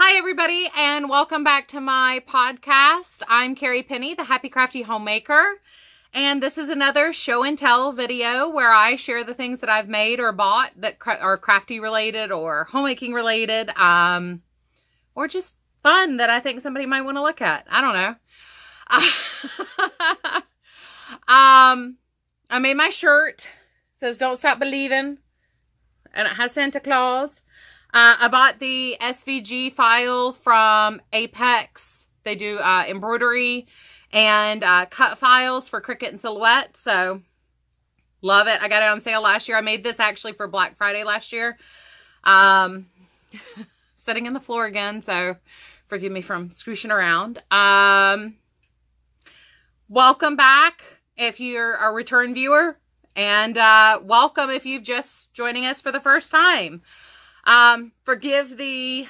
Hi everybody, and welcome back to my podcast. I'm Carrie Penny, the Happy Crafty Homemaker, and this is another show and tell video where I share the things that I've made or bought that are crafty related or homemaking related, or just fun that I think somebody might want to look at. I don't know. I made my shirt. It says "Don't Stop Believing," and it has Santa Claus. I bought the SVG file from Apex. They do embroidery and cut files for Cricut and Silhouette. So, love it. I got it on sale last year. I made this actually for Black Friday last year. Sitting in the floor again, so forgive me from scooshing around. Welcome back if you're a return viewer. And welcome if you've just joining us for the first time. Forgive the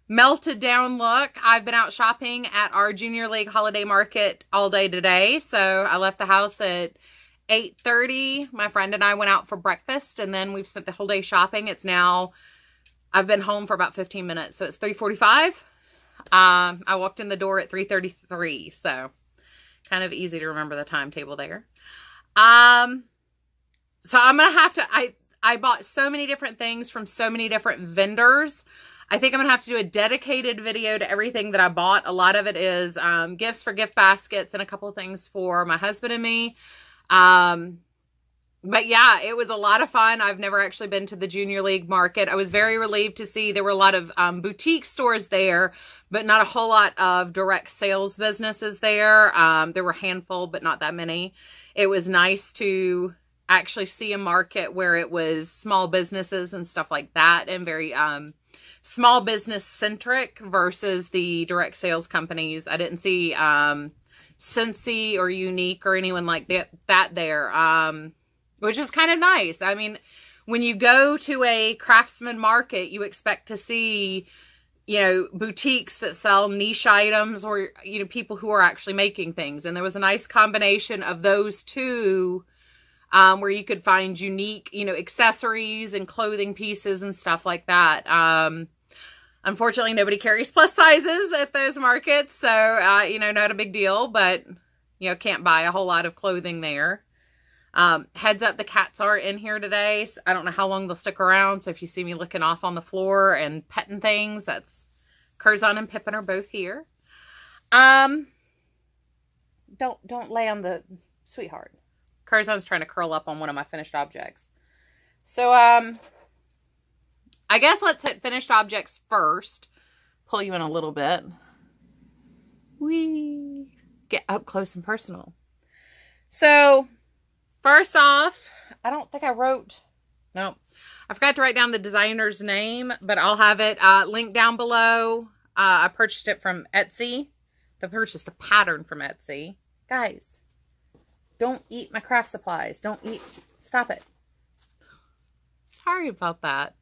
melted down look. I've been out shopping at our Junior League holiday market all day today. So I left the house at 8:30. My friend and I went out for breakfast, and then we've spent the whole day shopping. It's now, I've been home for about 15 minutes. So it's 3:45. I walked in the door at 3:33. So kind of easy to remember the timetable there. So I'm going to have to, I bought so many different things from so many different vendors. I think I'm going to have to do a dedicated video to everything that I bought. A lot of it is gifts for gift baskets and a couple of things for my husband and me. But yeah, it was a lot of fun. I've never actually been to the Junior League market. I was very relieved to see there were a lot of boutique stores there, but not a whole lot of direct sales businesses there. There were a handful, but not that many. It was nice to actually see a market where it was small businesses and stuff like that, and very small business centric versus the direct sales companies. I didn't see Scentsy or Unique or anyone like that there, which is kind of nice. I mean, when you go to a craftsman market, you expect to see, you know, boutiques that sell niche items, or, you know, people who are actually making things. And there was a nice combination of those two, where you could find unique, you know, accessories and clothing pieces and stuff like that. Unfortunately, nobody carries plus sizes at those markets. So, you know, not a big deal, but, you know, can't buy a whole lot of clothing there. Heads up, the cats are in here today. So I don't know how long they'll stick around. So if you see me looking off on the floor and petting things, that's Curzon and Pippin are both here. Don't lay on the sweetheart. Curzon's trying to curl up on one of my finished objects. So, I guess let's hit finished objects first. Pull you in a little bit. Whee! Get up close and personal. So, first off, I don't think I wrote... No, I forgot to write down the designer's name, but I'll have it linked down below. I purchased it from Etsy. I purchased the pattern from Etsy. Guys, don't eat my craft supplies. Don't eat. Stop it. Sorry about that.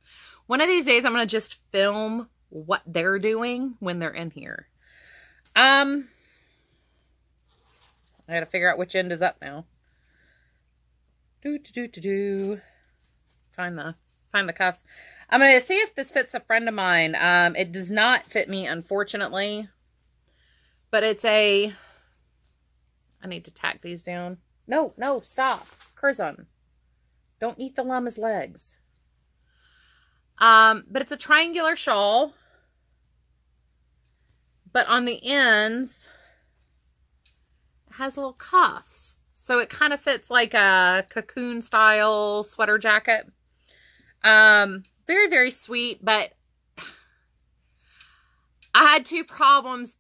One of these days, I'm going to just film what they're doing when they're in here. I got to figure out which end is up now. Find the cuffs. I'm going to see if this fits a friend of mine. It does not fit me, unfortunately. But it's a... I need to tack these down. No, stop. Curzon. Don't eat the llama's legs. But it's a triangular shawl. But on the ends, it has little cuffs. So it kind of fits like a cocoon style sweater jacket. Very, very sweet, but I had two problems.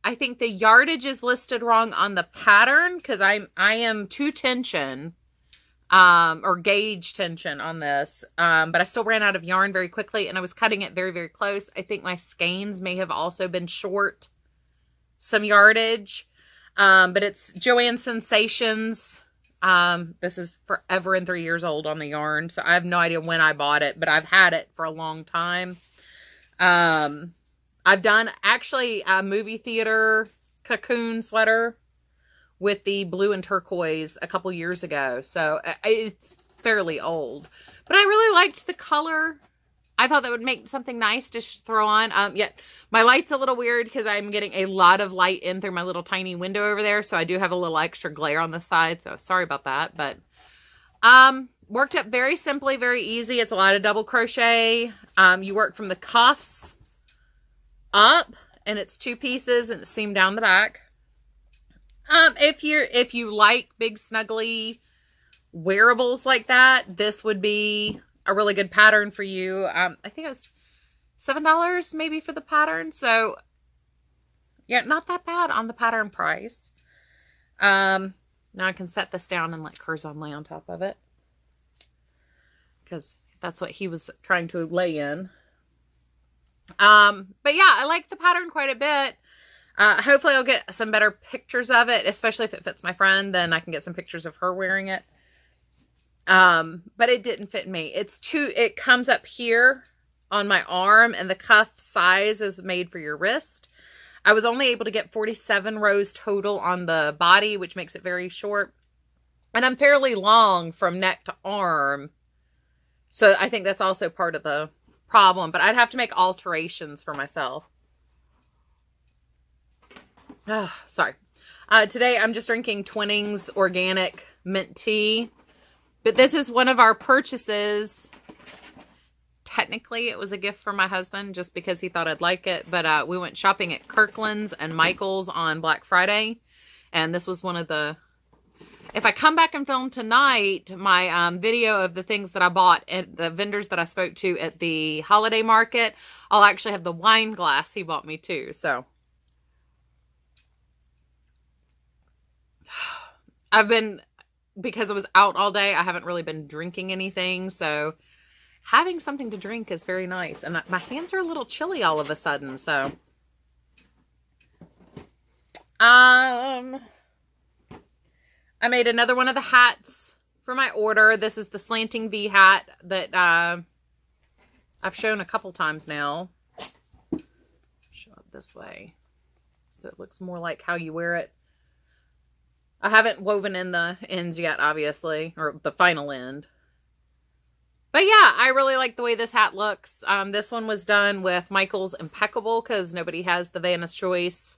I think the yardage is listed wrong on the pattern, because I am 2 tension, or gauge tension on this. But I still ran out of yarn very quickly, and I was cutting it very, very close. I think my skeins may have also been short some yardage. But it's Joanne Sensations. This is forever and 3 years old on the yarn, so I have no idea when I bought it, but I've had it for a long time. I've done actually a movie theater cocoon sweater with the blue and turquoise a couple years ago, so it's fairly old. But I really liked the color. I thought that would make something nice to throw on. Yeah, my light's a little weird because I'm getting a lot of light in through my little tiny window over there. So I do have a little extra glare on the side. So sorry about that. But worked up very simply, very easy. It's a lot of double crochet. You work from the cuffs up, and it's 2 pieces, and it's seamed down the back. If you like big snuggly wearables like that, this would be a really good pattern for you. I think it was $7 maybe for the pattern. So yeah, not that bad on the pattern price. Now I can set this down and let Curzon lay on top of it, because that's what he was trying to lay in. But yeah, I like the pattern quite a bit. Hopefully I'll get some better pictures of it, especially if it fits my friend, then I can get some pictures of her wearing it. But it didn't fit me. It comes up here on my arm, and the cuff size is made for your wrist. I was only able to get 47 rows total on the body, which makes it very short. And I'm fairly long from neck to arm. So I think that's also part of the problem, but I'd have to make alterations for myself. Sorry. Today I'm just drinking Twinings organic mint tea. But this is one of our purchases. Technically, it was a gift for my husband just because he thought I'd like it. But we went shopping at Kirkland's and Michael's on Black Friday. And this was one of the... If I come back and film tonight, my video of the things that I bought at the vendors that I spoke to at the holiday market, I'll actually have the wine glass he bought me too. So because I was out all day, I haven't really been drinking anything. So having something to drink is very nice. And my hands are a little chilly all of a sudden. So, I made another one of the hats for my order. This is the slanting V hat that, I've shown a couple times now. Show it this way, so it looks more like how you wear it. I haven't woven in the ends yet, obviously, or the final end. But yeah, I really like the way this hat looks. This one was done with Michael's Impeccable because nobody has the Vanna's Choice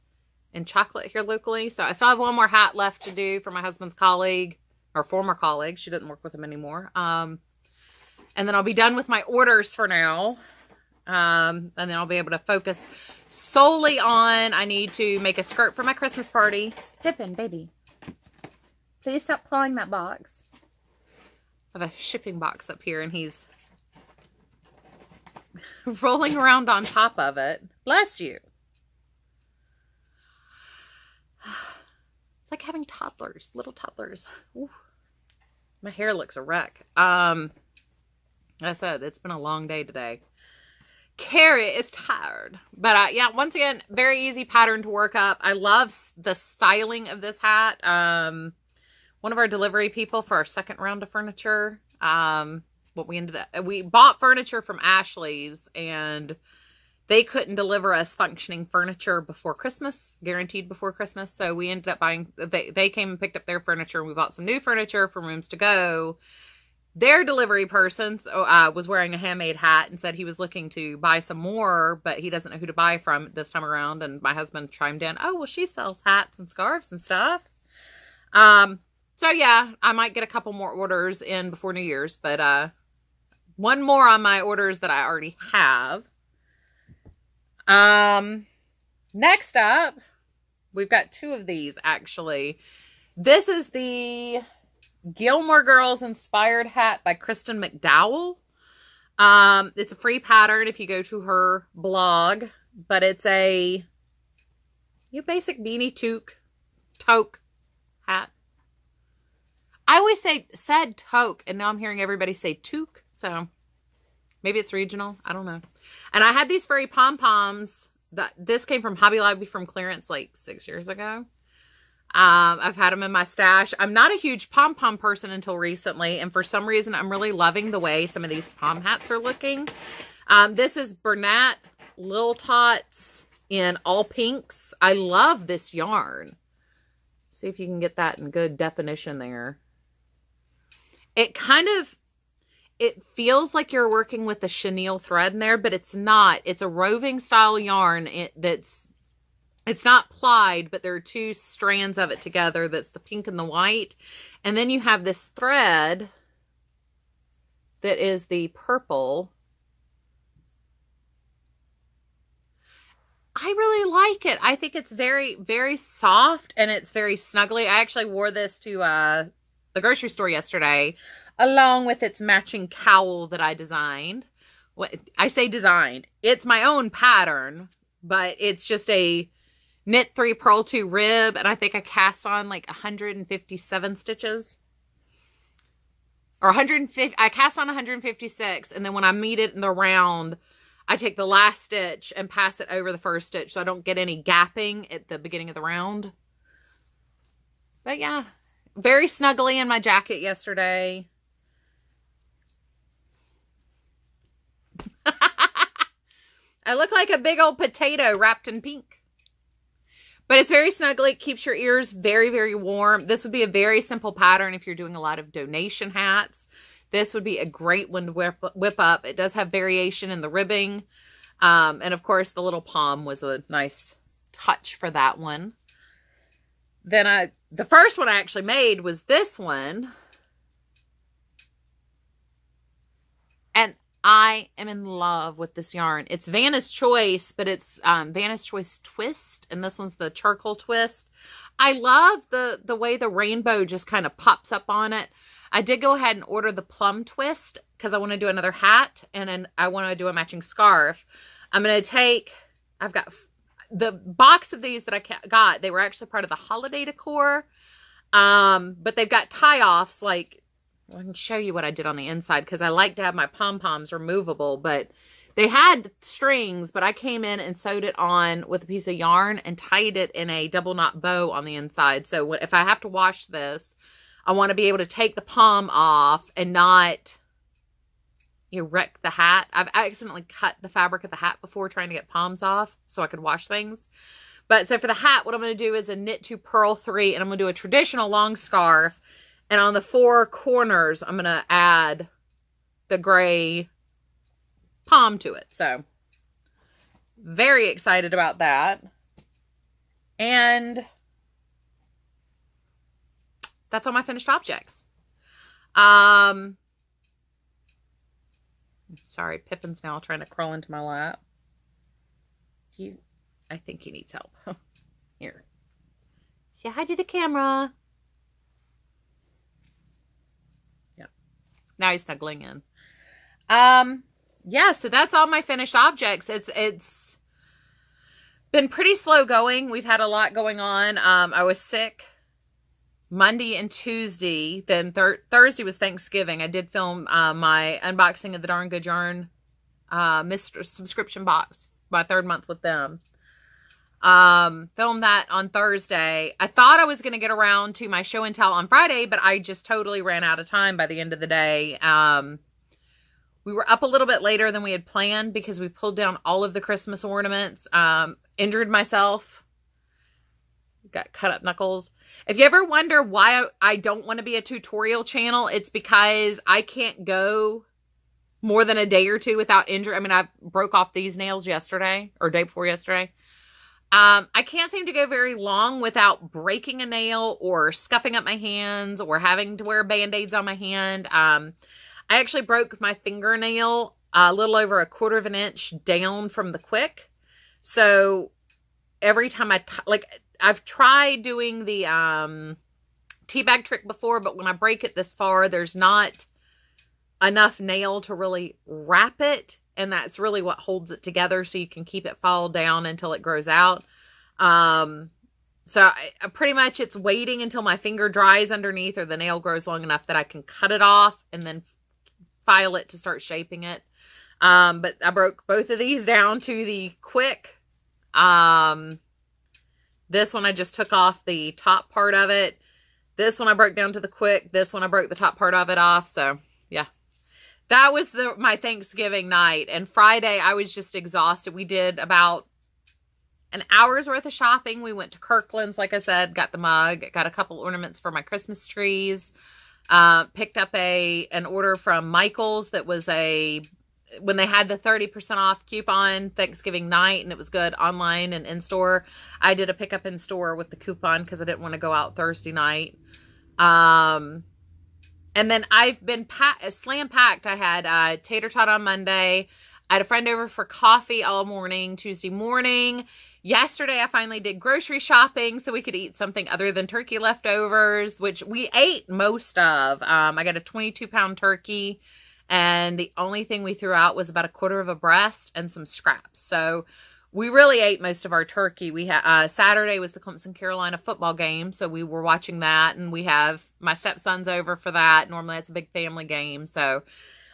in chocolate here locally. So I still have one more hat left to do for my husband's colleague, or former colleague. She didn't work with him anymore. And then I'll be done with my orders for now. And then I'll be able to focus solely on, I need to make a skirt for my Christmas party. Pippin, baby. Please stop clawing that box. I have a shipping box up here and he's rolling around on top of it. Bless you. It's like having toddlers, little toddlers. Ooh. My hair looks a wreck. Like I said, it's been a long day today. Carrie is tired. But yeah, once again, very easy pattern to work up. I love the styling of this hat. One of our delivery people for our second round of furniture, we bought furniture from Ashley's and they couldn't deliver us functioning furniture before Christmas, guaranteed before Christmas. So we ended up buying, they came and picked up their furniture and we bought some new furniture from Rooms to Go. Their delivery person was wearing a handmade hat and said he was looking to buy some more, but he doesn't know who to buy from this time around. And my husband chimed in, oh, well, she sells hats and scarves and stuff. So yeah, I might get a couple more orders in before New Year's, but one more on my orders that I already have. Next up, we've got 2 of these actually. This is the Gilmore Girls inspired hat by Kristen McDowell. It's a free pattern if you go to her blog, but it's a basic beanie toque hat. I always said toque, and now I'm hearing everybody say toque, so maybe it's regional. I don't know. And I had these furry pom-poms. This came from Hobby Lobby from clearance like 6 years ago. I've had them in my stash. I'm not a huge pom-pom person until recently, and for some reason, I'm really loving the way some of these pom hats are looking. This is Bernat Lil Tots in all pinks. I love this yarn. See if you can get that in good definition there. it feels like you're working with a chenille thread in there, but it's not. It's a roving style yarn it's not plied, but there are two strands of it together. That's the pink and the white. And then you have this thread that is the purple. I really like it. I think it's very, very soft and it's very snuggly. I actually wore this to the grocery store yesterday, along with its matching cowl that I designed. I say designed. It's my own pattern, but it's just a knit 3, purl 2 rib, and I think I cast on like 157 stitches. Or 150, I cast on 156, and then when I meet it in the round, I take the last stitch and pass it over the first stitch so I don't get any gapping at the beginning of the round. But yeah, very snuggly in my jacket yesterday. I look like a big old potato wrapped in pink. But it's very snuggly. It keeps your ears very, very warm. This would be a very simple pattern if you're doing a lot of donation hats. This would be a great one to whip up. It does have variation in the ribbing. And of course, the little pom was a nice touch for that one. Then the first one I actually made was this one. And I am in love with this yarn. It's Vanna's Choice, but it's Vanna's Choice Twist, and this one's the charcoal twist. I love the way the rainbow just kind of pops up on it. I did go ahead and order the plum twist because I want to do another hat, and then I want to do a matching scarf. I'm going to take, I've got the box of these that I got. They were actually part of the holiday decor, but they've got tie-offs like, I can show you what I did on the inside because I like to have my pom-poms removable, but they had strings, but I came in and sewed it on with a piece of yarn and tied it in a double knot bow on the inside. So if I have to wash this, I want to be able to take the pom off and not wreck the hat. I've accidentally cut the fabric of the hat before trying to get poms off so I could wash things. But so for the hat, what I'm going to do is a knit 2, purl 3, and I'm going to do a traditional long scarf. And on the 4 corners, I'm going to add the gray pom to it. So, very excited about that. And that's all my finished objects. Sorry, Pippin's now trying to crawl into my lap. I think he needs help. Here. Say hi to the camera. Now he's snuggling in. Yeah, so that's all my finished objects. It's been pretty slow going. We've had a lot going on. I was sick Monday and Tuesday. Then Thursday was Thanksgiving. I did film my unboxing of the Darn Good Yarn Mr. subscription box, my 3rd month with them. Filmed that on Thursday. I thought I was going to get around to my show and tell on Friday, but I just totally ran out of time by the end of the day. We were up a little bit later than we had planned because we pulled down all of the Christmas ornaments. Injured myself. Got cut up knuckles. If you ever wonder why I don't want to be a tutorial channel, it's because I can't go more than a day or two without injury. I mean, I broke off these nails yesterday or day before yesterday. I can't seem to go very long without breaking a nail or scuffing up my hands or having to wear Band-Aids on my hand. I actually broke my fingernail a little over a 1/4 of an inch down from the quick. So every time I've tried doing the tea bag trick before, but when I break it this far, there's not enough nail to really wrap it. And that's really what holds it together so you can keep it fall down until it grows out. So I pretty much it's waiting until my finger dries underneath or the nail grows long enough that I can cut it off and then file it to start shaping it. But I broke both of these down to the quick. This one I just took off the top part of it. This one I broke down to the quick. This one I broke the top part of it off. So yeah. That was my Thanksgiving night. And Friday, I was just exhausted. We did about an hour's worth of shopping. We went to Kirkland's, like I said, got the mug, got a couple ornaments for my Christmas trees. Picked up an order from Michael's that was when they had the 30% off coupon Thanksgiving night, and it was good online and in-store. I did a pickup in-store with the coupon because I didn't want to go out Thursday night. And then I've been slam-packed. I had tater tot on Monday. I had a friend over for coffee all morning, Tuesday morning. Yesterday, I finally did grocery shopping so we could eat something other than turkey leftovers, which we ate most of. I got a 22-pound turkey, and the only thing we threw out was about a quarter of a breast and some scraps. So we really ate most of our turkey. We had Saturday was the Clemson-Carolina football game, so we were watching that, and we have my stepson's over for that. Normally, it's a big family game, so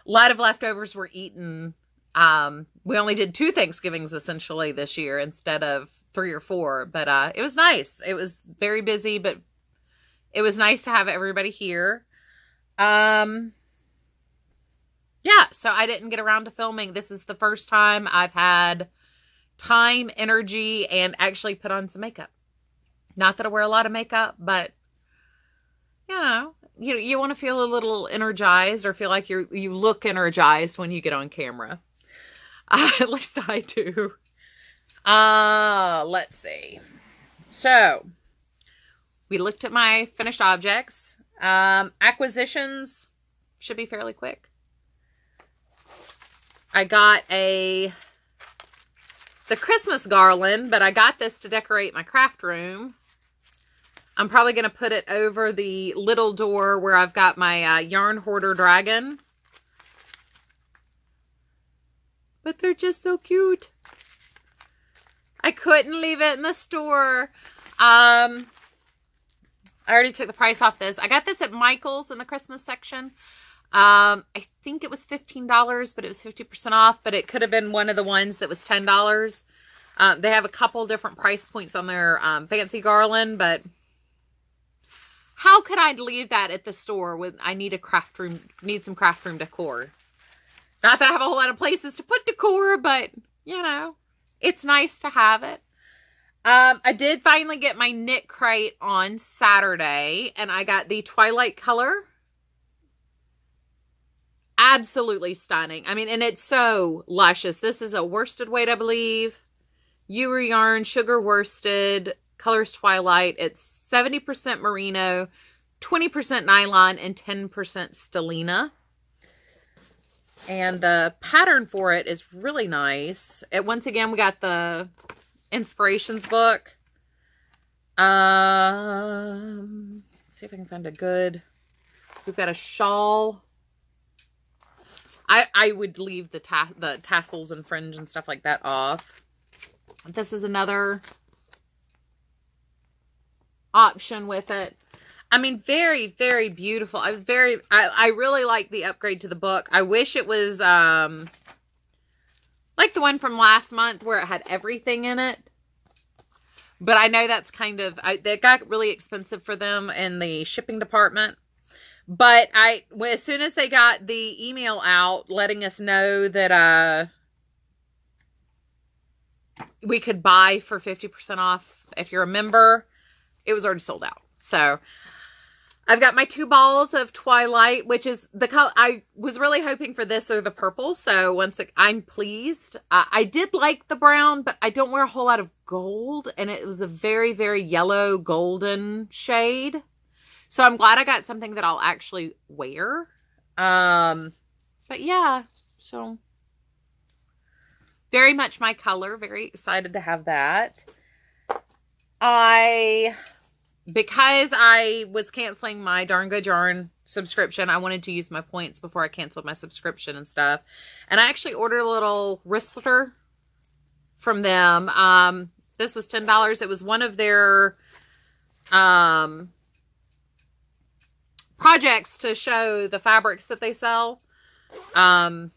a lot of leftovers were eaten. We only did 2 Thanksgivings essentially this year instead of 3 or 4, but it was nice. It was very busy, but it was nice to have everybody here. Yeah, so I didn't get around to filming. This is the first time I've had time, energy, and actually put on some makeup. Not that I wear a lot of makeup, but you know, you want to feel a little energized or feel like you look energized when you get on camera. At least I do. Let's see. So, we looked at my finished objects. Acquisitions should be fairly quick. I got the Christmas garland, but I got this to decorate my craft room. I'm probably going to put it over the little door where I've got my yarn hoarder dragon. But they're just so cute. I couldn't leave it in the store. I already took the price off this. I got this at Michael's in the Christmas section. I think it was $15, but it was 50% off. But it could have been one of the ones that was $10. They have a couple different price points on their fancy garland, but how could I leave that at the store when I need a craft room, need some craft room decor? Not that I have a whole lot of places to put decor, but you know, it's nice to have it. I did finally get my knit crate on Saturday, and I got the Twilight color. Absolutely stunning. I mean, and it's so luscious. This is a worsted weight, I believe. Ewer yarn, sugar worsted, colors Twilight. It's 70% merino, 20% nylon, and 10% stellina. And the pattern for it is really nice. Once again, we got the inspirations book. Let's see if I can find a good. We've got a shawl. I would leave the tassels and fringe and stuff like that off. This is another option with it. I mean, very, very beautiful. I really like the upgrade to the book. I wish it was like the one from last month where it had everything in it. But I know that's kind of, they got really expensive for them in the shipping department. But as soon as they got the email out letting us know that we could buy for 50% off if you're a member, it was already sold out. So I've got my 2 balls of Twilight, which is the color. I was really hoping for this or the purple. So I'm pleased. I did like the brown, but I don't wear a whole lot of gold. And it was a very, very yellow golden shade. So I'm glad I got something that I'll actually wear. But yeah, so very much my color. Very excited to have that. Because I was canceling my Darn Good Yarn subscription, I wanted to use my points before I canceled my subscription and stuff. And I actually ordered a little wristler from them. This was $10. It was one of their projects to show the fabrics that they sell. I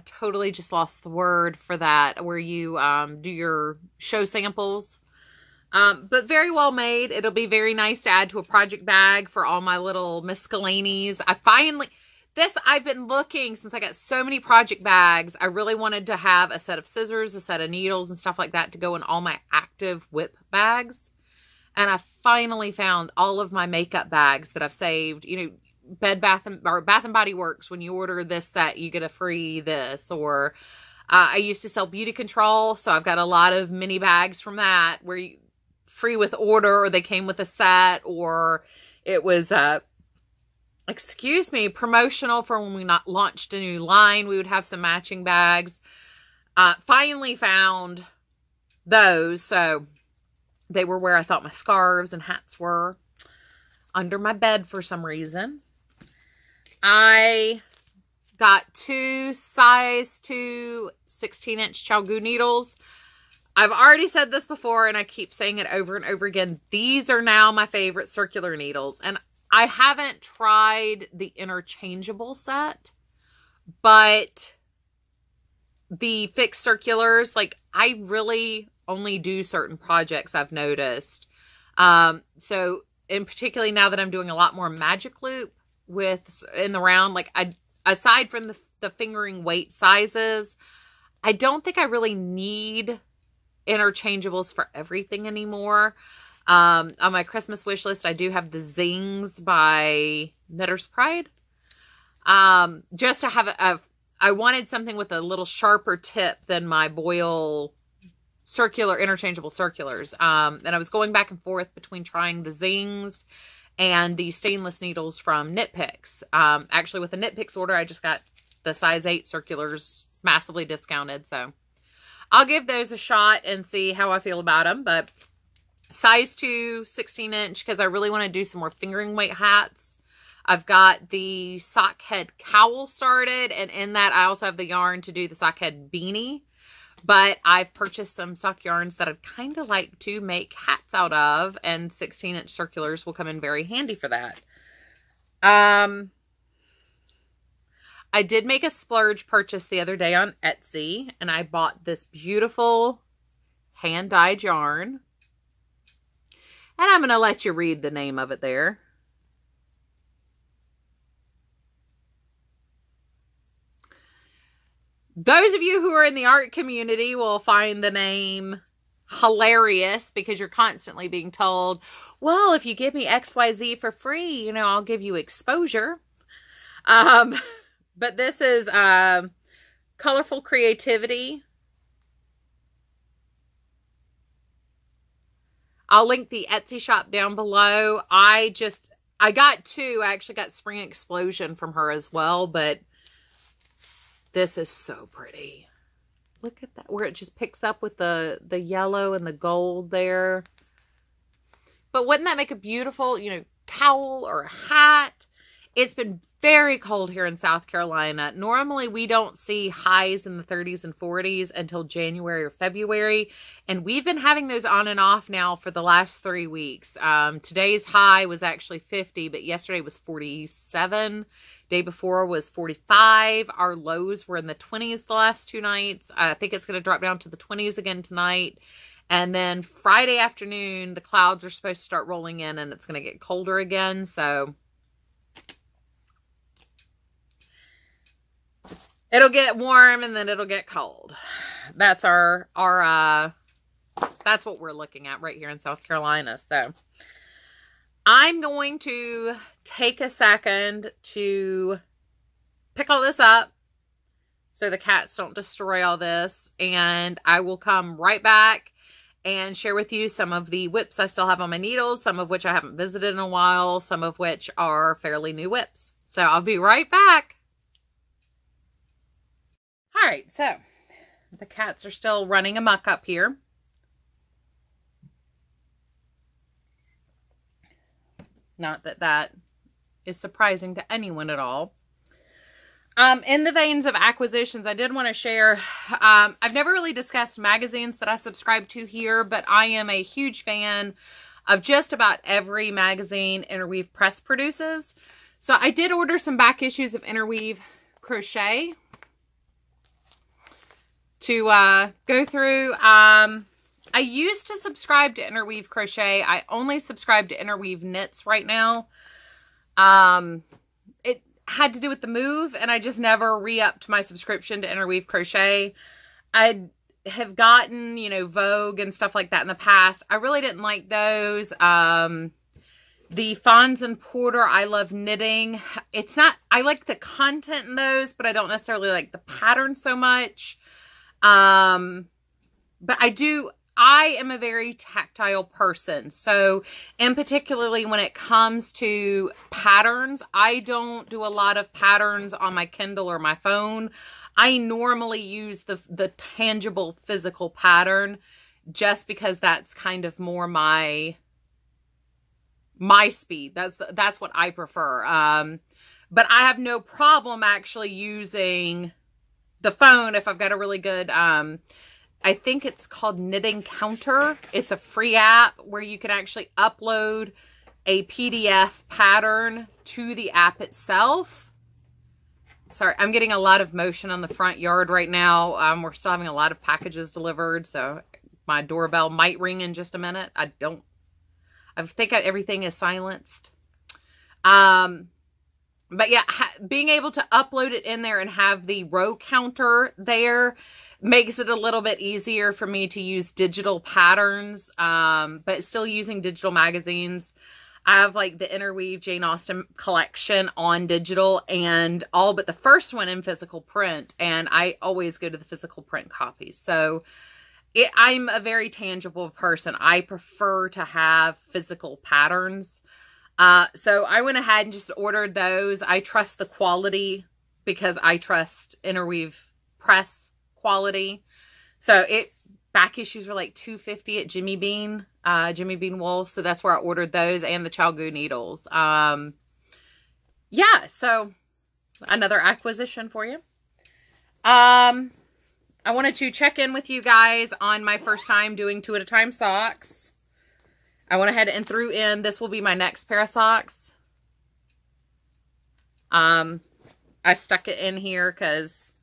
totally just lost the word for that, where you do your show samples. But very well made. It'll be very nice to add to a project bag for all my little miscellanies. I've been looking since I got so many project bags. I really wanted to have a set of scissors, a set of needles and stuff like that to go in all my active whip bags. And I finally found all of my makeup bags that I've saved. You know, Bath and Body Works, when you order this set, you get a free this. Or I used to sell beauty control, so I've got a lot of mini bags from that where you free with order, or they came with a set, or it was promotional for when we launched a new line. We would have some matching bags. Finally found those, so they were where I thought my scarves and hats were, under my bed for some reason. I got 2 size 2 16-inch ChiaoGoo needles. I've already said this before, and I keep saying it over and over again. These are now my favorite circular needles, and I haven't tried the interchangeable set, but the fixed circulars, like, I really only do certain projects, I've noticed. So, in particularly now that I'm doing a lot more magic loop in the round, like, aside from the fingering weight sizes, I don't think I really need interchangeables for everything anymore. On my Christmas wish list, I do have the Zings by Knitter's Pride. Just to have I wanted something with a little sharper tip than my Boyle interchangeable circulars. And I was going back and forth between trying the Zings and the stainless needles from Knit Picks. Actually, with the Knit Picks order, I just got the size 8 circulars massively discounted. So I'll give those a shot and see how I feel about them. But size 2 16-inch, because I really want to do some more fingering weight hats. I've got the sock head cowl started, and in that I also have the yarn to do the sock head beanie. But I've purchased some sock yarns that I'd kind of like to make hats out of, and 16-inch circulars will come in very handy for that. I did make a splurge purchase the other day on Etsy, and I bought this beautiful hand-dyed yarn. And I'm going to let you read the name of it there. Those of you who are in the art community will find the name hilarious, because you're constantly being told, well, if you give me XYZ for free, I'll give you exposure. But this is Colorful Creativity. I'll link the Etsy shop down below. I got 2. I actually got Spring Explosion from her as well, but this is so pretty. Look at that, where it just picks up with the yellow and the gold there. But wouldn't that make a beautiful, cowl or a hat? It's been very cold here in South Carolina. Normally, we don't see highs in the 30s and 40s until January or February. And we've been having those on and off now for the last 3 weeks. Today's high was actually 50, but yesterday was 47. Day before was 45. Our lows were in the 20s the last 2 nights. I think it's going to drop down to the 20s again tonight. And then Friday afternoon, the clouds are supposed to start rolling in, and it's going to get colder again. So it'll get warm, and then it'll get cold. That's that's what we're looking at right here in South Carolina. So I'm going to take a second to pick all this up so the cats don't destroy all this, and I will come right back and share with you some of the whips I still have on my needles, some of which I haven't visited in a while, some of which are fairly new whips. So I'll be right back. All right, so the cats are still running amok up here. Not that that is surprising to anyone at all. In the veins of acquisitions, I did want to share, I've never really discussed magazines that I subscribe to here, but I am a huge fan of just about every magazine Interweave Press produces. So I did order some back issues of Interweave Crochet to go through. I used to subscribe to Interweave Crochet. I only subscribe to Interweave Knits right now. It had to do with the move, and I just never re-upped my subscription to Interweave Crochet. I have gotten, Vogue and stuff like that in the past. I really didn't like those. The Fawns and Porter, I love knitting. It's not, I like the content in those, but I don't necessarily like the pattern so much. But I am a very tactile person. So, and particularly when it comes to patterns, I don't do a lot of patterns on my Kindle or my phone. I normally use the tangible physical pattern just because that's kind of more my speed. That's what I prefer. But I have no problem actually using the phone if I've got a really good, I think it's called Knitting Counter. It's a free app where you can actually upload a PDF pattern to the app itself. Sorry, I'm getting a lot of motion on the front yard right now. We're still having a lot of packages delivered, so my doorbell might ring in just a minute. I think everything is silenced. But yeah, being able to upload it in there and have the row counter there makes it a little bit easier for me to use digital patterns, but still using digital magazines. I have like the Interweave Jane Austen collection on digital and all but the first one in physical print. And I always go to the physical print copies. So I'm a very tangible person. I prefer to have physical patterns. So I went ahead and just ordered those. I trust the quality because I trust Interweave press quality. So back issues were like $2.50 at Jimmy Bean Wool. So that's where I ordered those and the Chalgoo needles. Yeah, so another acquisition for you. I wanted to check in with you guys on my first time doing 2 at a time socks. I went ahead and threw in, this will be my next pair of socks. I stuck it in here because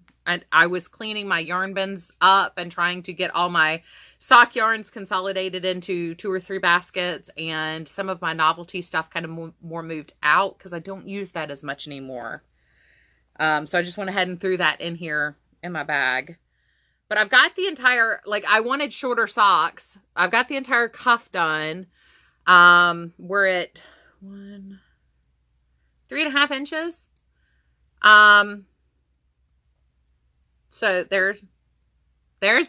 I was cleaning my yarn bins up and trying to get all my sock yarns consolidated into 2 or 3 baskets, and some of my novelty stuff kind of more moved out because I don't use that as much anymore. So I just went ahead and threw that in here in my bag. But I've got the entire, like, I wanted shorter socks. I've got the entire cuff done. We're at 3.5 inches. So there's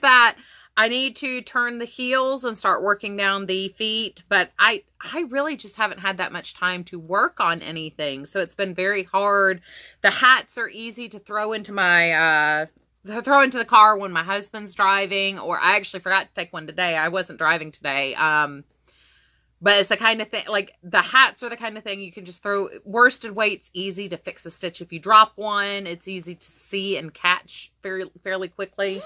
that. I need to turn the heels and start working down the feet, but I really just haven't had that much time to work on anything. So it's been very hard. The hats are easy to throw into my, throw into the car when my husband's driving, or I actually forgot to take one today. I wasn't driving today. But it's the kind of thing, like the hats are the kind of thing you can just throw. Worsted weight's easy to fix a stitch. If you drop one, it's easy to see and catch fairly quickly.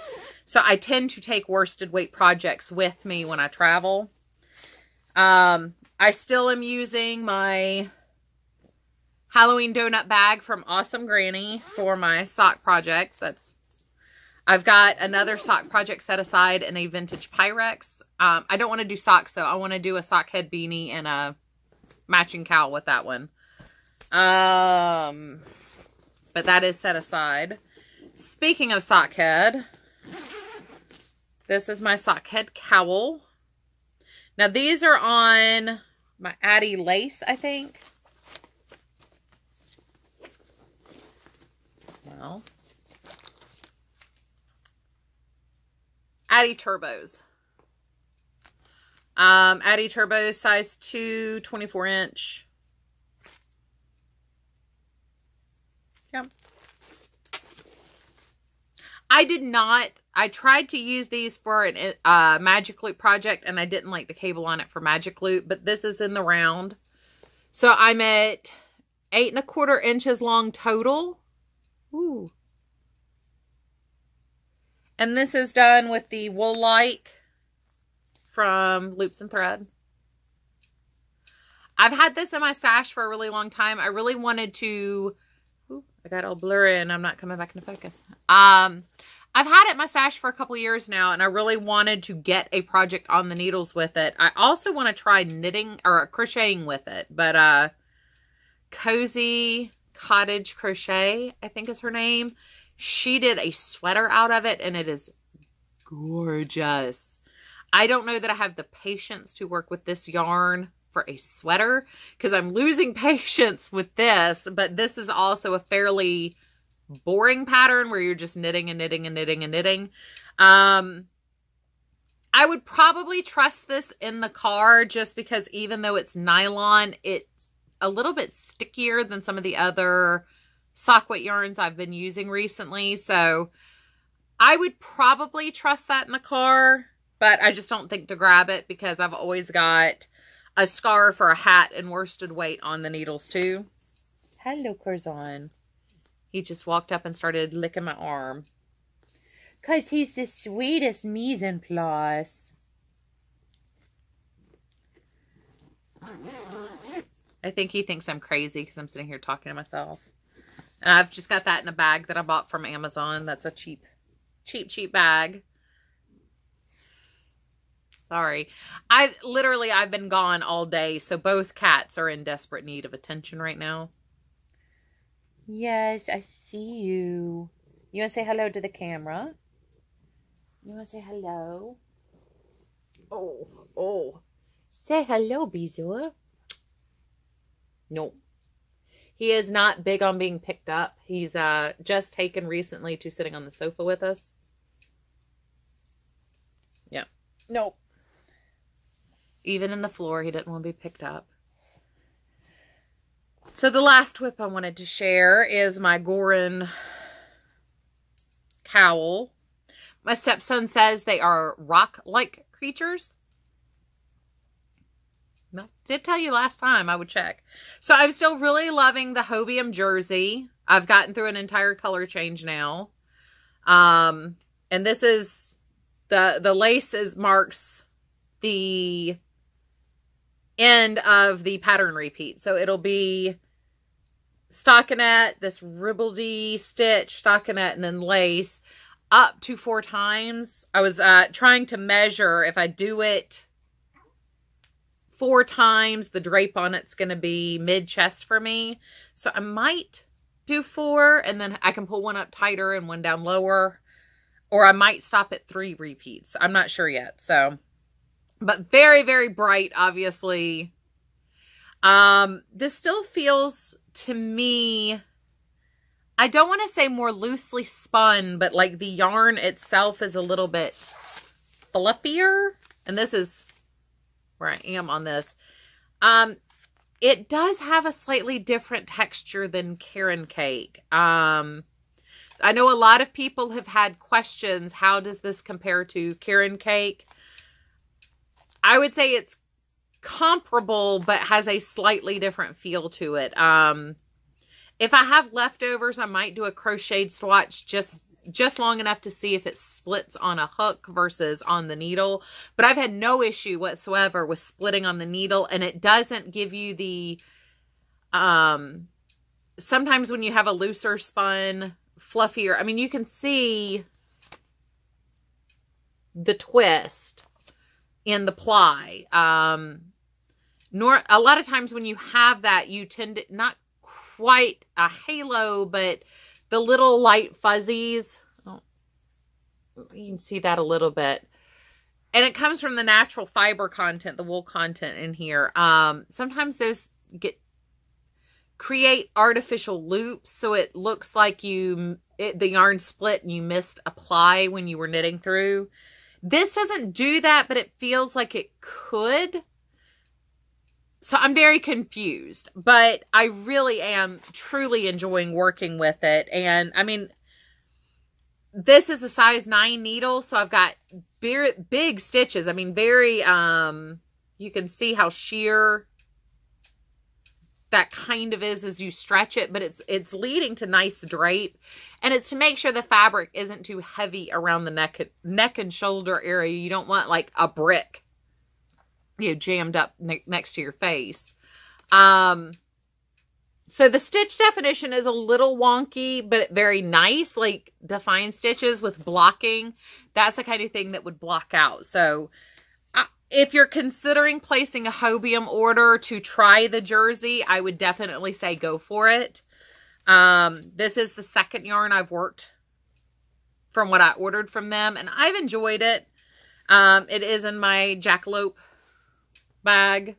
So I tend to take worsted weight projects with me when I travel. I still am using my Halloween donut bag from Awesome Granny for my sock projects. I've got another sock project set aside in a vintage Pyrex. I don't want to do socks though. I want to do a sock head beanie and a matching cowl with that one. But that is set aside. Speaking of sock head, this is my sock head cowl. Now these are on my Addie lace, I think. Well, Addie Turbos. Addie Turbos, size 2, 24 inch. Yep. I tried to use these for an Magic Loop project, and I didn't like the cable on it for Magic Loop, but this is in the round. So I'm at 8 1/4 inches long total. Ooh. And this is done with the Wool-like from Loops and Thread. I've had this in my stash for a really long time. I really wanted to... Ooh, I got all blurry and I'm not coming back into focus. I've had it in my stash for a couple years now, and I really wanted to get a project on the needles with it. I also want to try knitting or crocheting with it, but Cozy Cottage Crochet, I think is her name. She did a sweater out of it, and it is gorgeous. I don't know that I have the patience to work with this yarn for a sweater because I'm losing patience with this, but this is also a fairly boring pattern where you're just knitting and knitting and knitting and knitting. I would probably trust this in the car just because even though it's nylon, it's a little bit stickier than some of the other sock weight yarns I've been using recently. So I would probably trust that in the car, but I just don't think to grab it because I've always got a scarf or a hat and worsted weight on the needles too. Hello, Curzon. He just walked up and started licking my arm. Because he's the sweetest mise en place. I think he thinks I'm crazy because I'm sitting here talking to myself. And I've just got that in a bag that I bought from Amazon. That's a cheap bag. Sorry. I've been gone all day, so both cats are in desperate need of attention right now. Yes, I see you. You want to say hello to the camera? You want to say hello? Oh. Say hello, Bizor. No. He is not big on being picked up. He's just taken recently to sitting on the sofa with us. Yeah. Nope. Even in the floor, he didn't want to be picked up. So the last whip I wanted to share is my Gorin cowl. My stepson says they are rock-like creatures. I did tell you last time. I would check. So I'm still really loving the Hobium jersey. I've gotten through an entire color change now. And this is the lace marks the end of the pattern repeat. So it'll be stockinette, this ribbledy stitch, stockinette, and then lace up to 4 times. I was trying to measure if I do it 4 times, the drape on it's going to be mid-chest for me. So I might do 4 and then I can pull one up tighter and one down lower. Or I might stop at 3 repeats. I'm not sure yet. So, but very, very bright, obviously. This still feels to me, I don't want to say more loosely spun, but like the yarn itself is a little bit fluffier. And this is where I am on this. It does have a slightly different texture than Caron Cake. I know a lot of people have had questions. How does this compare to Caron Cake? I would say it's comparable, but has a slightly different feel to it. If I have leftovers, I might do a crocheted swatch just long enough to see if it splits on a hook versus on the needle. But I've had no issue whatsoever with splitting on the needle, and it doesn't give you the, sometimes when you have a looser spun, fluffier, I mean, you can see the twist in the ply. A lot of times when you have that, you tend to, not quite a halo, but the little light fuzzies, oh, you can see that a little bit. And it comes from the natural fiber content, the wool content in here. Sometimes those create artificial loops, so it looks like the yarn split and you missed a ply when you were knitting through. This doesn't do that, but it feels like it could. So I'm very confused, but I really am truly enjoying working with it. And I mean, this is a size 9 needle, so I've got big stitches. I mean, very, you can see how sheer that kind of is as you stretch it, but it's leading to nice drape. And it's to make sure the fabric isn't too heavy around the neck and shoulder area. You don't want like a brick, you know, jammed up next to your face. So the stitch definition is a little wonky, but very nice, like defined stitches with blocking. That's the kind of thing that would block out. So if you're considering placing a Hobium order to try the jersey, I would definitely say go for it. This is the second yarn I've worked from what I ordered from them, and I've enjoyed it. It is in my jackalope bag.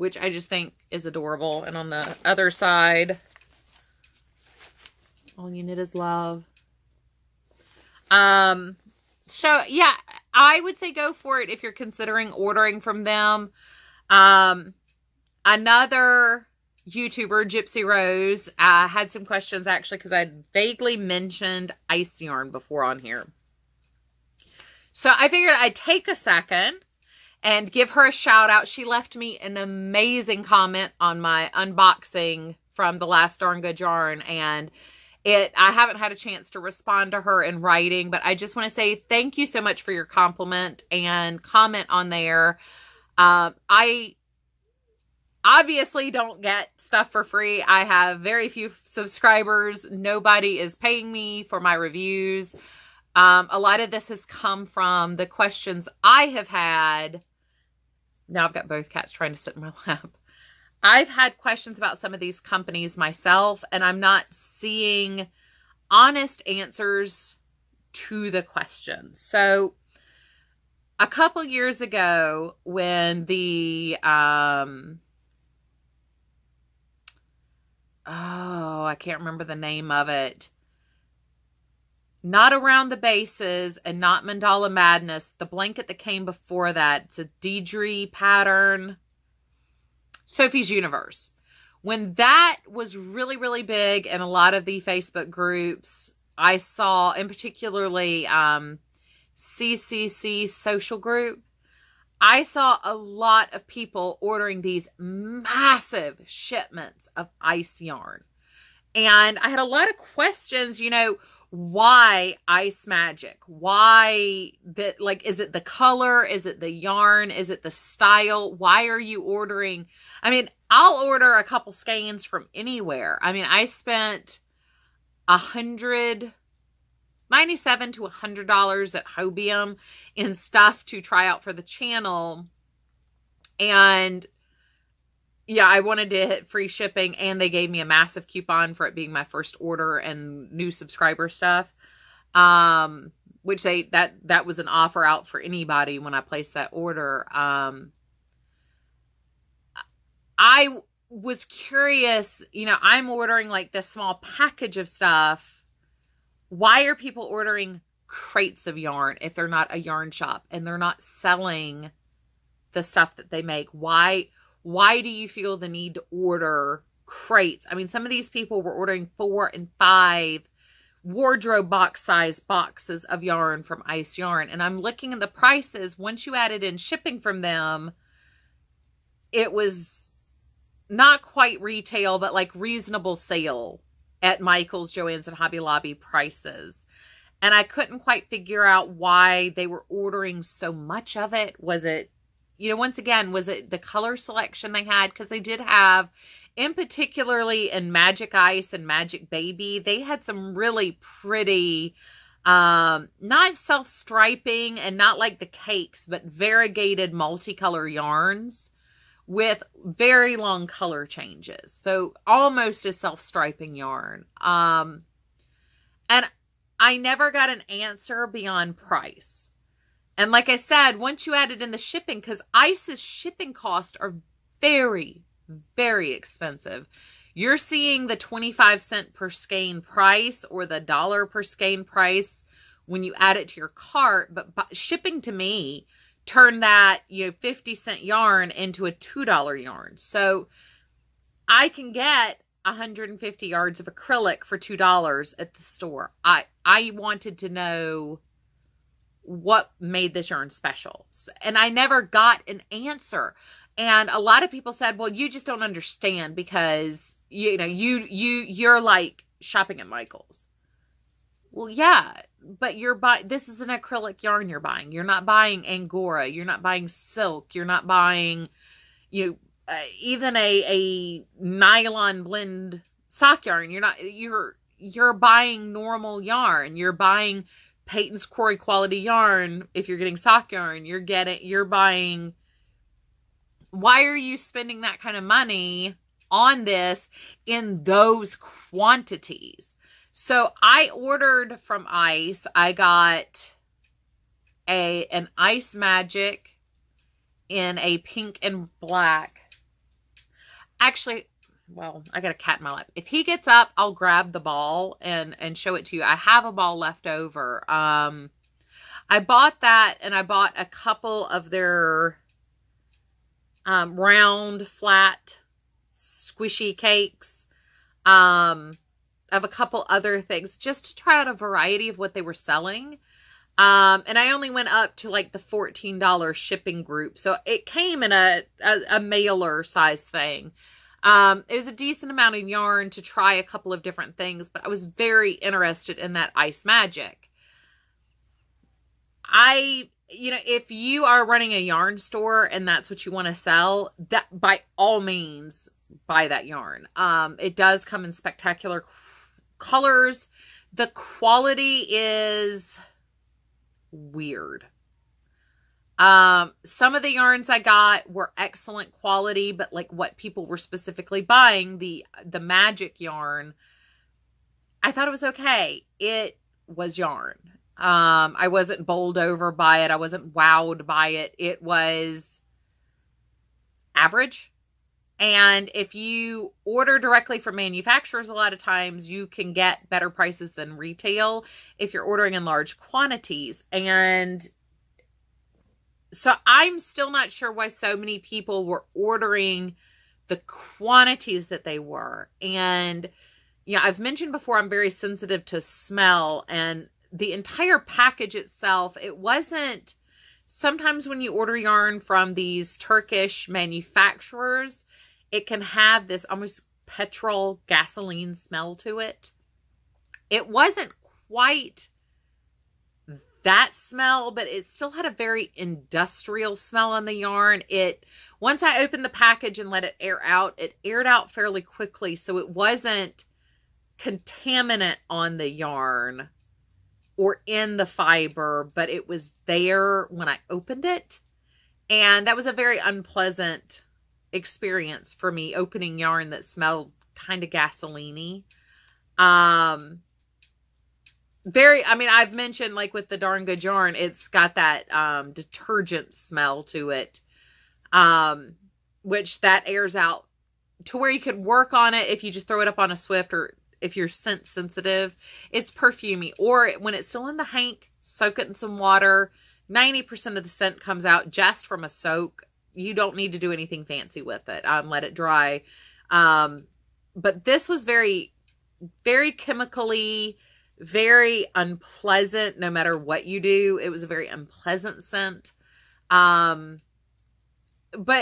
which I just think is adorable. And on the other side, all you need is love. So yeah, I would say go for it if you're considering ordering from them. Another YouTuber, Gypsy Rose, had some questions actually, because I vaguely mentioned ice yarn before on here. So I figured I'd take a second and give her a shout out. She left me an amazing comment on my unboxing from the last Darn Good Yarn, and I haven't had a chance to respond to her in writing, but I just want to say thank you so much for your compliment and comment on there. I obviously don't get stuff for free. I have very few subscribers. Nobody is paying me for my reviews. A lot of this has come from the questions I have had. Now I've got both cats trying to sit in my lap. I've had questions about some of these companies myself, and I'm not seeing honest answers to the questions. So a couple years ago, when the, I can't remember the name of it. Not Around the Bases and not Mandala Madness. The blanket that came before that. It's a Deidre pattern. Sophie's Universe. When that was really, really big in a lot of the Facebook groups, I saw, in particularly CCC social group, I saw a lot of people ordering these massive shipments of ice yarn. And I had a lot of questions, you know, why Ice Magic? Why that? Like, is it the color? Is it the yarn? Is it the style? Why are you ordering? I mean, I'll order a couple skeins from anywhere. I mean, I spent $97 to $100 at Hobium in stuff to try out for the channel. And yeah, I wanted to hit free shipping, and they gave me a massive coupon for it being my first order and new subscriber stuff. Which that was an offer out for anybody when I placed that order. I was curious, you know, I'm ordering like this small package of stuff. Why are people ordering crates of yarn if they're not a yarn shop and they're not selling the stuff that they make? Why do you feel the need to order crates? I mean, some of these people were ordering 4 and 5 wardrobe box size boxes of yarn from Ice Yarn. And I'm looking at the prices. Once you added in shipping from them, it was not quite retail, but like reasonable sale at Michael's, Joann's, and Hobby Lobby prices. And I couldn't quite figure out why they were ordering so much of it. Was it, you know, once again, was it the color selection they had? Because they did have, in particularly in Magic Ice and Magic Baby, they had some really pretty, not self-striping and not like the cakes, but variegated multicolor yarns with very long color changes. So almost a self-striping yarn. And I never got an answer beyond price. And like I said, once you added in the shipping, because Ice's shipping costs are very, very expensive. You're seeing the 25-cent per skein price or the $1 per skein price when you add it to your cart. But shipping to me turned that, you know, 50-cent yarn into a $2 yarn. So I can get 150 yards of acrylic for $2 at the store. I wanted to know what made this yarn special. And I never got an answer. And a lot of people said, well, you just don't understand because, you know, you're like shopping at Michael's. Well, yeah, but you're buying, this is an acrylic yarn you're buying. You're not buying Angora. You're not buying silk. You're not buying, you know, even a nylon blend sock yarn. You're buying normal yarn. You're buying Peyton's Quarry quality yarn. If you're getting sock yarn, you're buying. Why are you spending that kind of money on this in those quantities? So I ordered from Ice. I got an Ice Magic in a pink and black. Actually, well, I got a cat in my lap. If he gets up, I'll grab the ball and show it to you. I have a ball left over. I bought that, and I bought a couple of their round, flat, squishy cakes, of a couple other things, just to try out a variety of what they were selling. And I only went up to like the $14 shipping group. So it came in a mailer size thing. It was a decent amount of yarn to try a couple of different things, but I was very interested in that Ice Magic. If you are running a yarn store and that's what you want to sell, that by all means, buy that yarn. It does come in spectacular colors. The quality is weird. Some of the yarns I got were excellent quality, but like what people were specifically buying, the magic yarn, I thought it was okay. It was yarn. I wasn't bowled over by it. I wasn't wowed by it. It was average. And if you order directly from manufacturers, a lot of times you can get better prices than retail if you're ordering in large quantities. And so I'm still not sure why so many people were ordering the quantities that they were. And yeah, I've mentioned before, I'm very sensitive to smell, and the entire package itself, it wasn't, sometimes when you order yarn from these Turkish manufacturers, it can have this almost petrol gasoline smell to it. It wasn't quite that smell, but it still had a very industrial smell on the yarn. Once I opened the package and let it air out, it aired out fairly quickly, so it wasn't contaminant on the yarn or in the fiber, but it was there when I opened it. And that was a very unpleasant experience for me, opening yarn that smelled kind of gasoline-y. I've mentioned, like with the Darn Good yarn, it's got that detergent smell to it, which that airs out to where you can work on it if you just throw it up on a Swift, or if you're scent sensitive, it's perfumey. Or when it's still in the hank, soak it in some water. 90% of the scent comes out just from a soak. You don't need to do anything fancy with it. Let it dry. But this was very, very chemically, very unpleasant. No matter what you do, it was a very unpleasant scent. But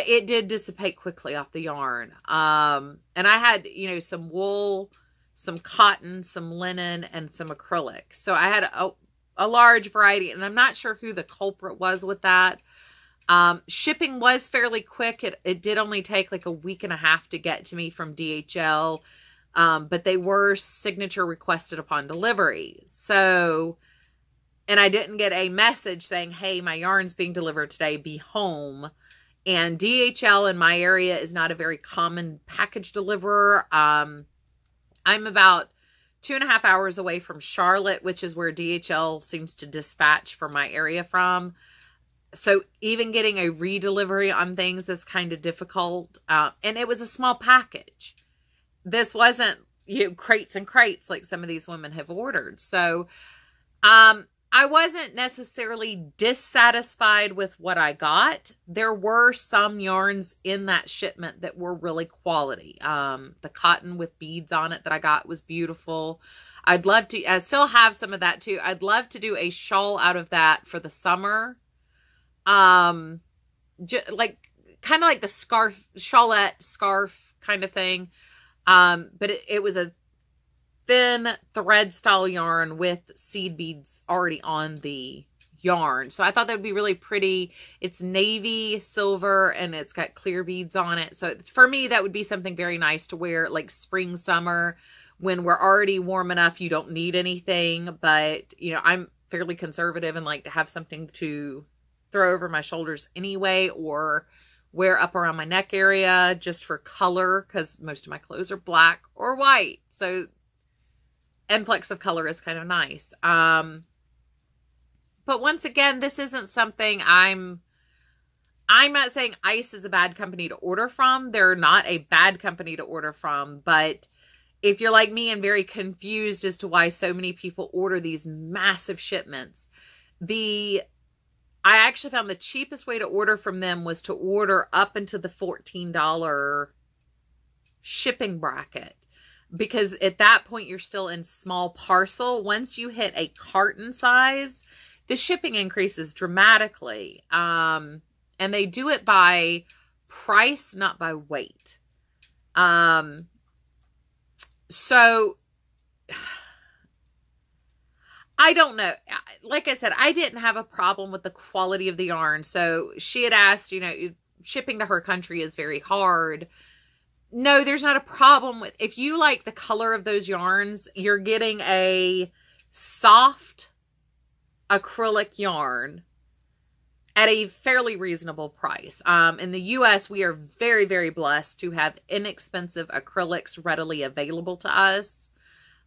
it did dissipate quickly off the yarn. And I had, some wool, some cotton, some linen, and some acrylic. So I had a large variety, and I'm not sure who the culprit was with that. Shipping was fairly quick. It did only take like a week and a half to get to me from DHL. But they were signature requested upon delivery. So, and I didn't get a message saying, hey, my yarn's being delivered today, be home. And DHL in my area is not a very common package deliverer. I'm about 2.5 hours away from Charlotte, which is where DHL seems to dispatch from my area from. So even getting a redelivery on things is kind of difficult. And it was a small package. This wasn't, crates and crates like some of these women have ordered. So, I wasn't necessarily dissatisfied with what I got. There were some yarns in that shipment that were really quality. The cotton with beads on it that I got was beautiful. I still have some of that too. I'd love to do a shawl out of that for the summer. Kind of like the scarf, shawlette scarf kind of thing. But it was a thin thread style yarn with seed beads already on the yarn. So I thought that would be really pretty. It's navy, silver, and it's got clear beads on it. So for me, that would be something very nice to wear like spring, summer, when we're already warm enough. You don't need anything, but I'm fairly conservative and like to have something to throw over my shoulders anyway, or wear up around my neck area just for color, because most of my clothes are black or white. So influx of color is kind of nice. But once again, this isn't something I'm I'm not saying Ice is a bad company to order from. They're not a bad company to order from, but if you're like me and very confused as to why so many people order these massive shipments, I actually found the cheapest way to order from them was to order up into the $14 shipping bracket. Because at that point, you're still in small parcel. Once you hit a carton size, the shipping increases dramatically. And they do it by price, not by weight. So, I don't know. Like I said, I didn't have a problem with the quality of the yarn. So, she had asked, you know, shipping to her country is very hard. No, there's not a problem with, if you like the color of those yarns, you're getting a soft acrylic yarn at a fairly reasonable price. In the US, we are very, very blessed to have inexpensive acrylics readily available to us,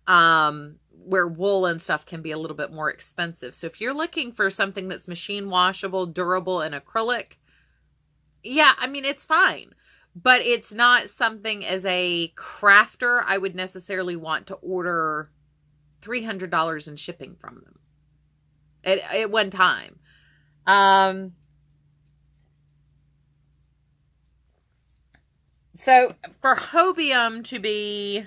where wool and stuff can be a little bit more expensive. So if you're looking for something that's machine washable, durable, and acrylic, yeah, I mean, it's fine. But it's not something as a crafter I would necessarily want to order $300 in shipping from them at one time. So for Hobium to be,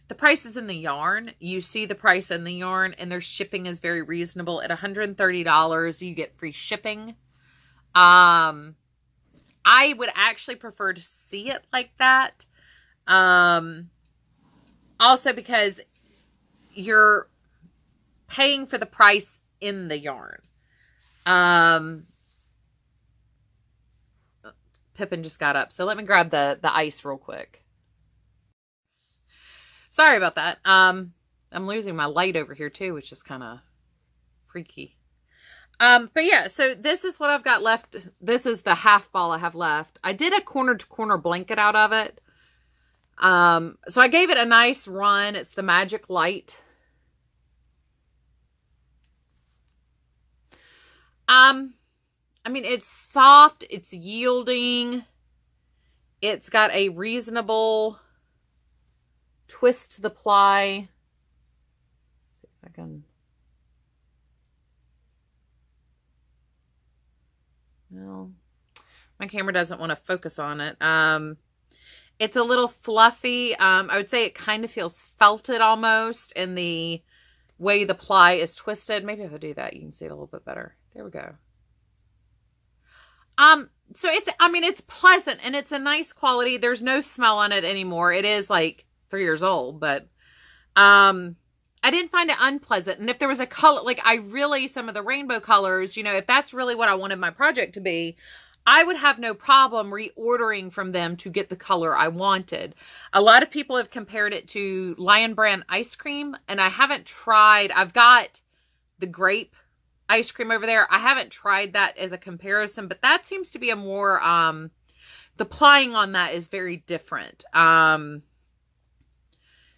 the price is in the yarn. You see the price in the yarn, and their shipping is very reasonable. At $130, you get free shipping. I would actually prefer to see it like that. Also because you're paying for the price in the yarn. Pippin just got up, so let me grab the ice real quick. Sorry about that. I'm losing my light over here too, which is kind of freaky. But yeah, so this is what I've got left. This is the half ball I have left. I did a corner to corner blanket out of it. So I gave it a nice run. It's the Magic Light. I mean, it's soft, it's yielding. It's got a reasonable twist to the ply. Let's see if I can. No, my camera doesn't want to focus on it. It's a little fluffy. I would say it kind of feels felted almost in the way the ply is twisted. Maybe if I do that, you can see it a little bit better. There we go. So it's, I mean, it's pleasant and it's a nice quality. There's no smell on it anymore. It is like 3 years old, but, I didn't find it unpleasant. And if there was a color, like some of the rainbow colors, you know, if that's really what I wanted my project to be, I would have no problem reordering from them to get the color I wanted. A lot of people have compared it to Lion Brand ice cream, and I haven't tried. I've got the grape ice cream over there. I haven't tried that as a comparison, but that seems to be a more, the plying on that is very different.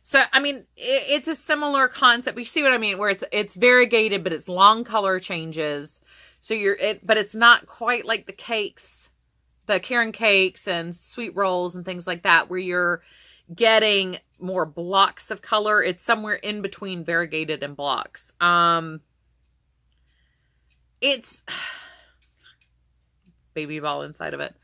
So, I mean, it's a similar concept. You see what I mean? Where it's variegated, but it's long color changes. So but it's not quite like the cakes, the Karen cakes and sweet rolls and things like that, where you're getting more blocks of color. It's somewhere in between variegated and blocks. It's baby ball inside of it.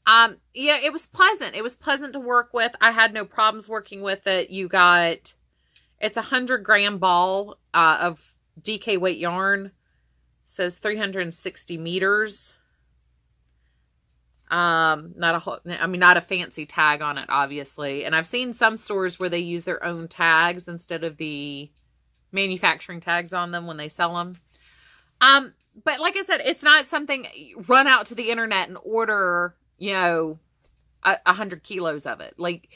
Yeah, it was pleasant. It was pleasant to work with. I had no problems working with it. It's a 100-gram ball, of DK weight yarn. It says 360 meters. Not a fancy tag on it, obviously. And I've seen some stores where they use their own tags instead of the manufacturing tags on them when they sell them. But like I said, it's not something, run out to the internet and order, you know, 100 kilos of it. Like,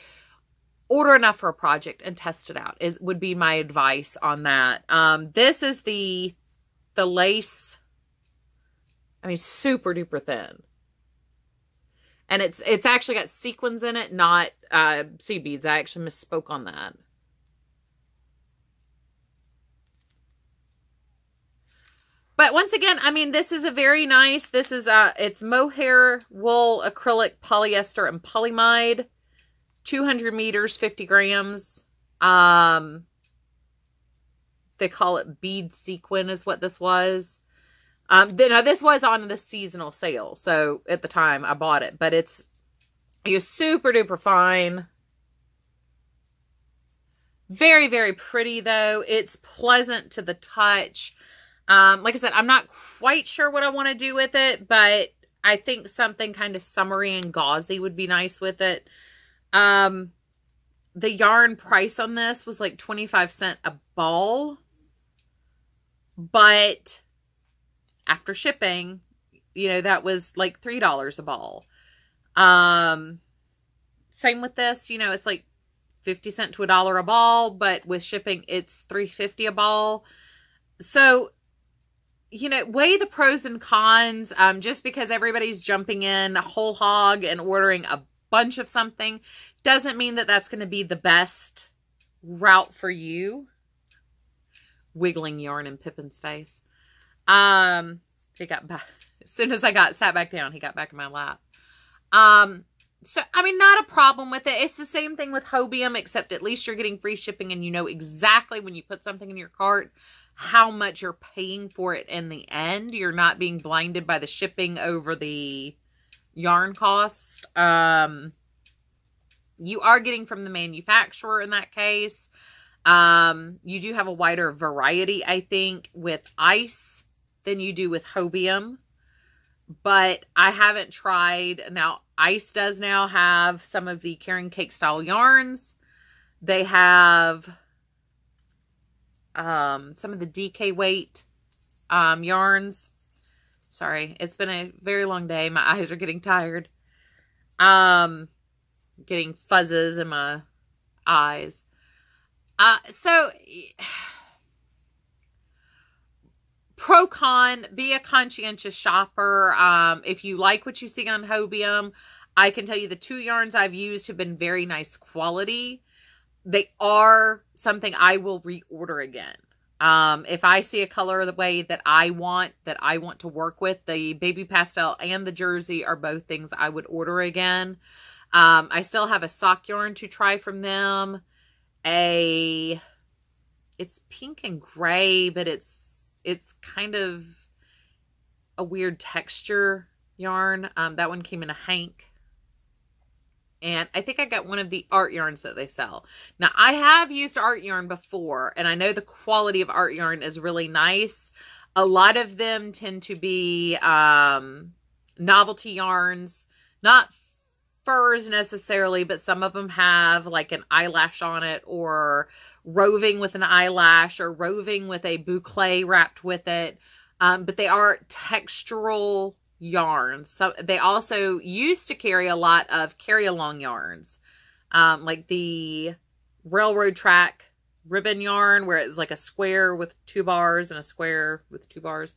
order enough for a project and test it out would be my advice on that. This is the lace. I mean, super duper thin. And it's actually got sequins in it, not seed beads. I actually misspoke on that. But once again, I mean, this is a very nice, this is, it's mohair, wool, acrylic, polyester, and polyamide. 200 meters, 50 grams. They call it bead sequin is what this was. Now this was on the seasonal sale. So at the time I bought it, but it was super duper fine. Very, very pretty though. It's pleasant to the touch. Like I said, I'm not quite sure what I want to do with it, but I think something kind of summery and gauzy would be nice with it. The yarn price on this was like 25 cents a ball, but after shipping, you know, that was like $3 a ball. Same with this, you know, it's like 50 cents to $1 a ball, but with shipping, it's $3.50 a ball. So, you know, weigh the pros and cons. Just because everybody's jumping in whole hog and ordering a bunch of something doesn't mean that that's going to be the best route for you. Wiggling yarn in Pippin's face. He got back as soon as I sat back down, he got back in my lap. So, I mean, not a problem with it. It's the same thing with Hobium, except at least you're getting free shipping and you know exactly when you put something in your cart how much you're paying for it in the end. You're not being blinded by the shipping over the yarn cost. You are getting from the manufacturer in that case. You do have a wider variety, I think, with ice than you do with Hobium. But I haven't tried. Now, Ice does now have some of the Karen Cake style yarns. They have some of the DK weight yarns. Sorry, it's been a very long day. My eyes are getting tired. Getting fuzzes in my eyes. So, pro con, be a conscientious shopper. If you like what you see on Hobium, I can tell you the 2 yarns I've used have been very nice quality. They are something I will reorder again. If I see a color the way that I want to work with, the baby pastel and the jersey are both things I would order again. I still have a sock yarn to try from them. It's pink and gray, but it's kind of a weird texture yarn. That one came in a hank. And I think I got one of the art yarns that they sell. Now, I have used art yarn before, and I know the quality of art yarn is really nice. A lot of them tend to be novelty yarns, not furs necessarily, but some of them have like an eyelash on it, or roving with an eyelash, or roving with a boucle wrapped with it. But they are textural yarns. So they also used to carry a lot of carry-along yarns, like the railroad track ribbon yarn, where it's like a square with 2 bars and a square with 2 bars.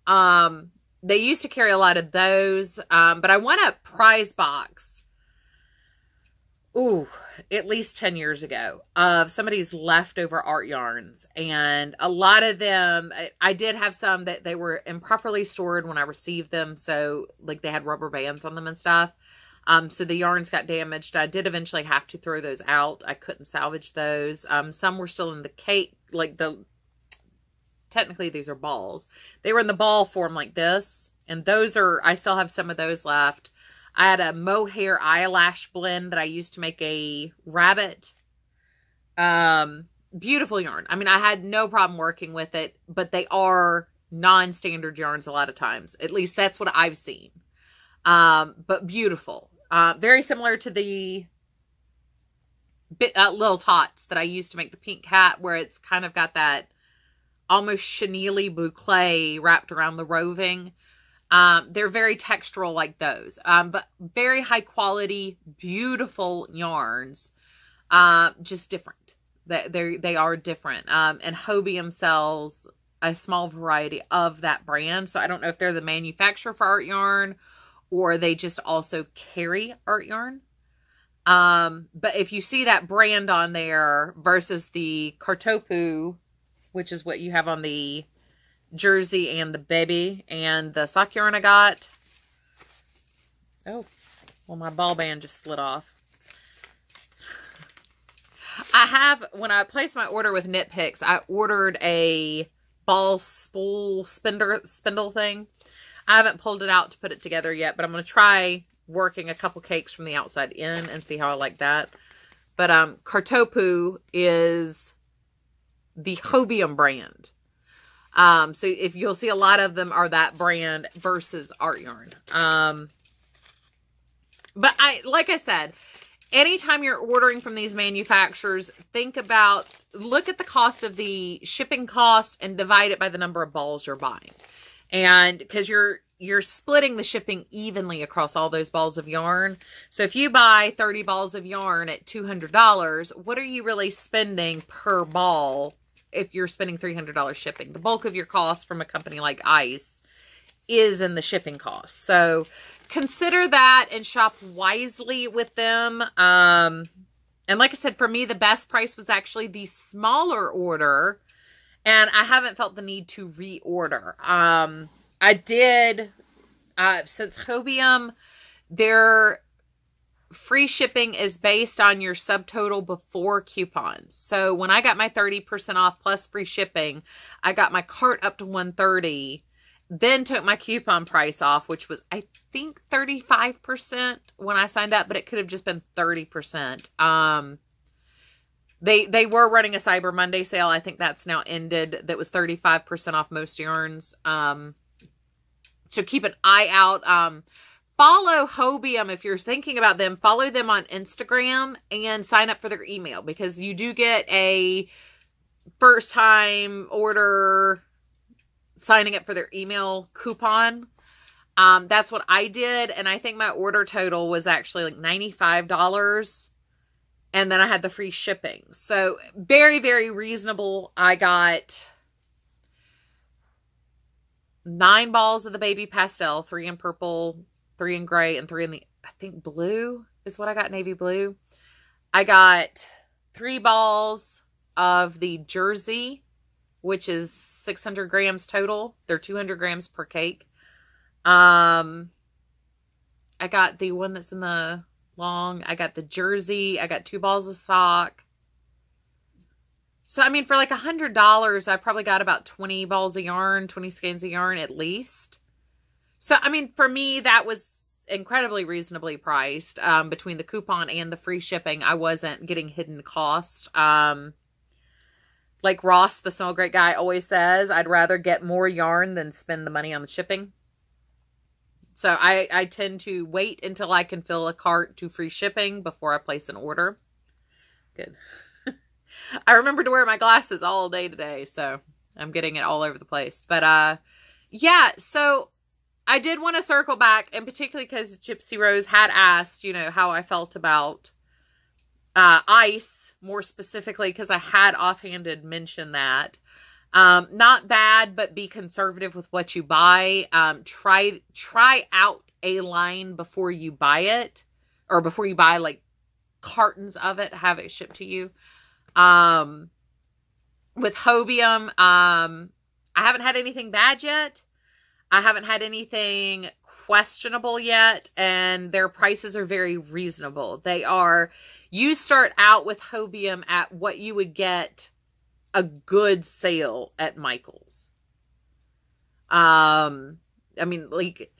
They used to carry a lot of those, but I won a prize box, at least 10 years ago, of somebody's leftover art yarns. And a lot of them, I did have some that they were improperly stored when I received them. So like they had rubber bands on them and stuff. So the yarns got damaged. I did eventually have to throw those out. I couldn't salvage those. Some were still in the cake, like technically these are balls. They were in the ball form like this. And I still have some of those left. I had a mohair eyelash blend that I used to make a rabbit. Beautiful yarn. I mean, I had no problem working with it, but they are non-standard yarns a lot of times. At least that's what I've seen. But beautiful. Very similar to the little tots that I used to make the pink hat, where it's kind of got that almost chenille boucle wrapped around the roving. They're very textural like those, but very high quality, beautiful yarns, just different. They are different. And Hobium sells a small variety of that brand. So I don't know if they're the manufacturer for art yarn, or they just also carry art yarn. But if you see that brand on there versus the Kartopu, which is what you have on the jersey and the baby. And the sock yarn I got. Oh, well, my ball band just slid off. When I placed my order with Knit Picks, I ordered a ball spool spindle thing. I haven't pulled it out to put it together yet, but I'm going to try working a couple cakes from the outside in and see how I like that. But Kartopu is the Hobium brand. So if you'll see, a lot of them are that brand versus Art Yarn. But like I said, anytime you're ordering from these manufacturers, look at the cost of the shipping cost and divide it by the number of balls you're buying. And because you're splitting the shipping evenly across all those balls of yarn. So if you buy 30 balls of yarn at $200, what are you really spending per ball if you're spending $300 shipping? The bulk of your cost from a company like Ice is in the shipping cost. So consider that and shop wisely with them. And like I said, for me, the best price was actually the smaller order, and I haven't felt the need to reorder. I did, since Hobium, their free shipping is based on your subtotal before coupons. So when I got my 30% off plus free shipping, I got my cart up to $130, then took my coupon price off, which was, I think, 35% when I signed up, but it could have just been 30%. They were running a Cyber Monday sale. I think that's now ended. That was 35% off most yarns. So keep an eye out. Follow Hobium if you're thinking about them. Follow them on Instagram and sign up for their email, because you do get a first time order signing up for their email coupon. That's what I did. And I think my order total was actually like $95. And then I had the free shipping. So very, very reasonable. I got 9 balls of the baby pastel, 3 in purple, 3 in gray, and 3 in the, I think, blue is what I got, navy blue. I got 3 balls of the jersey, which is 600 grams total. They're 200 grams per cake. I got the one that's in the long. I got the jersey. I got 2 balls of sock. So, I mean, for like $100, I probably got about 20 balls of yarn, 20 skeins of yarn at least. So, I mean, for me, that was incredibly reasonably priced. Between the coupon and the free shipping, I wasn't getting hidden cost. Like Ross, the Smell Great guy, always says, I'd rather get more yarn than spend the money on the shipping. So I tend to wait until I can fill a cart to free shipping before I place an order. Good. I remember to wear my glasses all day today, so I'm getting it all over the place. But yeah, so I did want to circle back, and particularly because Gypsy Rose had asked, you know, how I felt about Ice, more specifically, because I had offhanded mentioned that. Not bad, but be conservative with what you buy. Try out a line before you buy it, or before you buy like cartons of it, have it shipped to you. With Hobium, I haven't had anything bad yet. I haven't had anything questionable yet, and their prices are very reasonable. You start out with Hobium at what you would get a good sale at Michael's. I mean, like,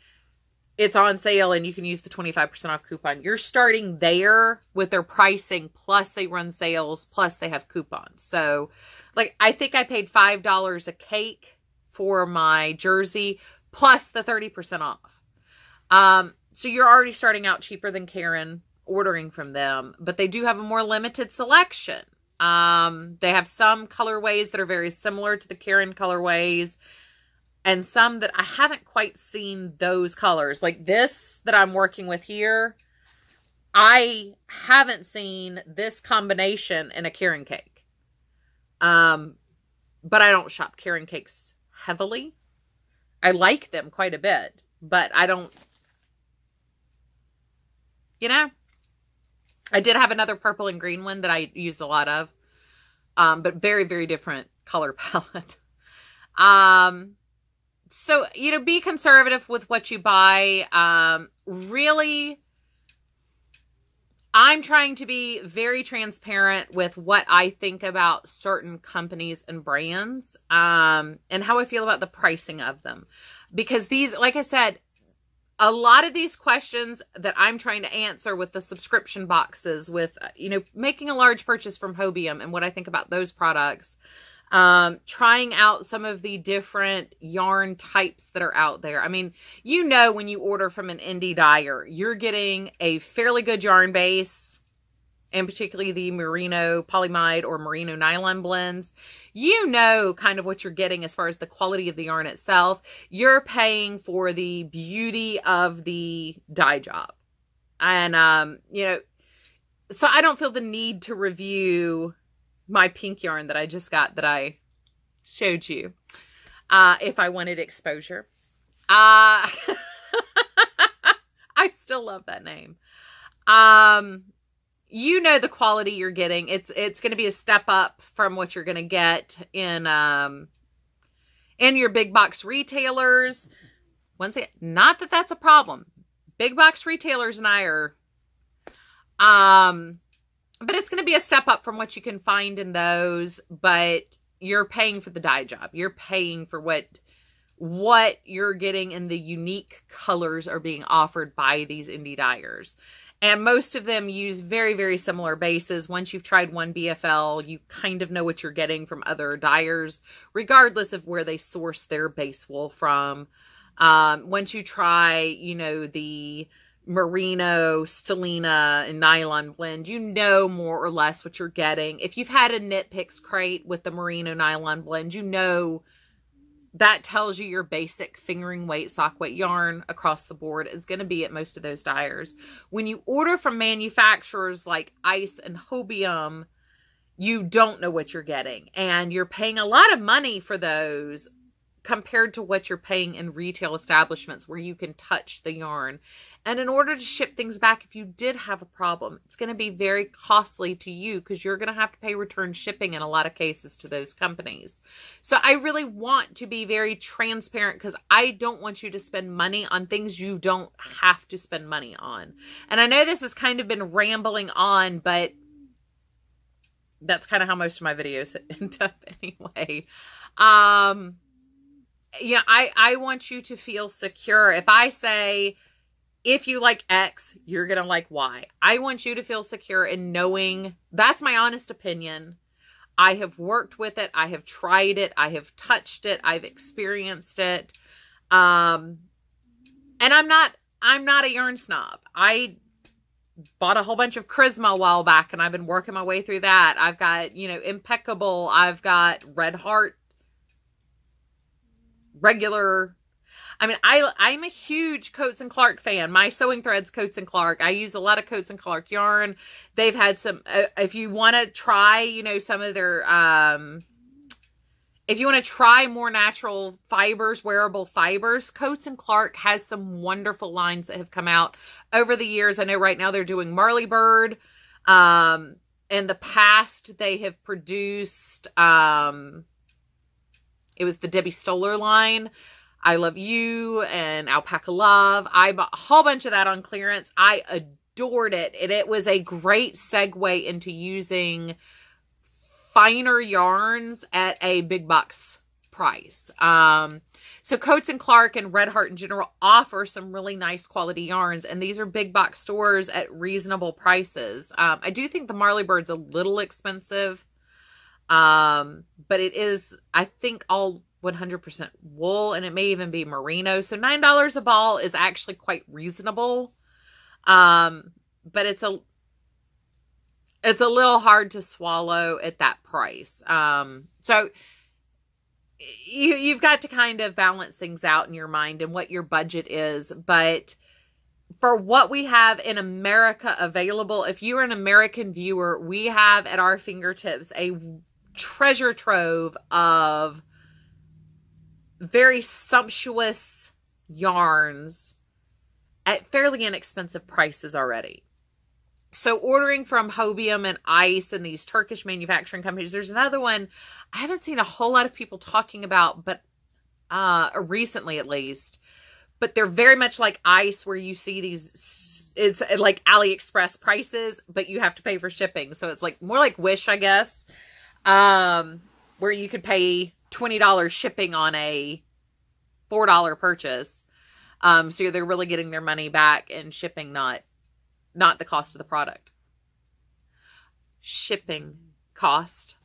it's on sale and you can use the 25% off coupon. You're starting there with their pricing, plus they run sales, plus they have coupons. So, like, I think I paid $5 a cake for my jersey, plus the 30% off. So you're already starting out cheaper than Karen ordering from them, but they do have a more limited selection. They have some colorways that are very similar to the Karen colorways, and some that I haven't quite seen those colors. Like this that I'm working with here, I haven't seen this combination in a Karen cake. But I don't shop Karen cakes heavily. I like them quite a bit, but I don't, you know. I did have another purple and green one that I used a lot of. But very, very different color palette. So, you know, be conservative with what you buy. Really, I'm trying to be very transparent with what I think about certain companies and brands, and how I feel about the pricing of them. Because these, like I said, a lot of these questions that I'm trying to answer with the subscription boxes, with, you know, making a large purchase from Hobium and what I think about those products, trying out some of the different yarn types that are out there. I mean, you know, when you order from an indie dyer, you're getting a fairly good yarn base, and particularly the merino polyamide or merino nylon blends. You know kind of what you're getting as far as the quality of the yarn itself. You're paying for the beauty of the dye job. And, you know, so I don't feel the need to review my pink yarn that I just got that I showed you, if I wanted exposure. I still love that name. You know the quality you're getting. It's going to be a step up from what you're going to get in your big box retailers. Once again, not that that's a problem. Big box retailers and I are, but it's going to be a step up from what you can find in those. But you're paying for the dye job. You're paying for what you're getting, and the unique colors are being offered by these indie dyers. And most of them use very, very similar bases. Once you've tried one BFL, you kind of know what you're getting from other dyers, regardless of where they source their base wool from. Once you try, you know, the merino, stellina, and nylon blend, you know more or less what you're getting. If you've had a Knit Picks crate with the merino nylon blend, you know that tells you your basic fingering weight, sock weight yarn across the board is going to be at most of those dyers. When you order from manufacturers like Ice and Hobium, you don't know what you're getting. And you're paying a lot of money for those compared to what you're paying in retail establishments where you can touch the yarn. And in order to ship things back, if you did have a problem, it's going to be very costly to you because you're going to have to pay return shipping in a lot of cases to those companies. So I really want to be very transparent because I don't want you to spend money on things you don't have to spend money on. And I know this has kind of been rambling on, but that's kind of how most of my videos end up anyway. Yeah, I want you to feel secure. If I say, if you like X, you're going to like Y. I want you to feel secure in knowing that's my honest opinion. I have worked with it. I have tried it. I have touched it. I've experienced it. And I'm not a yarn snob. I bought a whole bunch of Charisma a while back and I've been working my way through that. I've got, you know, Impeccable. I've got Red Heart, regular. I mean, I'm a huge Coats and Clark fan. My sewing thread's Coats and Clark. I use a lot of Coats and Clark yarn. They've had some, if you want to try, you know, some of their, if you want to try more natural fibers, wearable fibers, Coats and Clark has some wonderful lines that have come out over the years. I know right now they're doing Marley Bird. In the past, they have produced, it was the Debbie Stoller line, I Love You and Alpaca Love. I bought a whole bunch of that on clearance. I adored it. And it was a great segue into using finer yarns at a big box price. So Coats and Clark and Red Heart in general offer some really nice quality yarns. And these are big box stores at reasonable prices. I do think the Marley Bird's a little expensive. But it is, I think, all 100% wool, and it may even be merino. So $9 a ball is actually quite reasonable. But it's a little hard to swallow at that price. So you've got to kind of balance things out in your mind and what your budget is. But for what we have in America available, if you're an American viewer, we have at our fingertips a treasure trove of very sumptuous yarns at fairly inexpensive prices already. So ordering from Hobium and Ice and these Turkish manufacturing companies, there's another one I haven't seen a whole lot of people talking about, but recently at least, but they're very much like Ice, where you see these, it's like AliExpress prices, but you have to pay for shipping. So it's like more like Wish, I guess, where you could pay $20 shipping on a $4 purchase. So they're really getting their money back, and shipping, not the cost of the product. Shipping cost.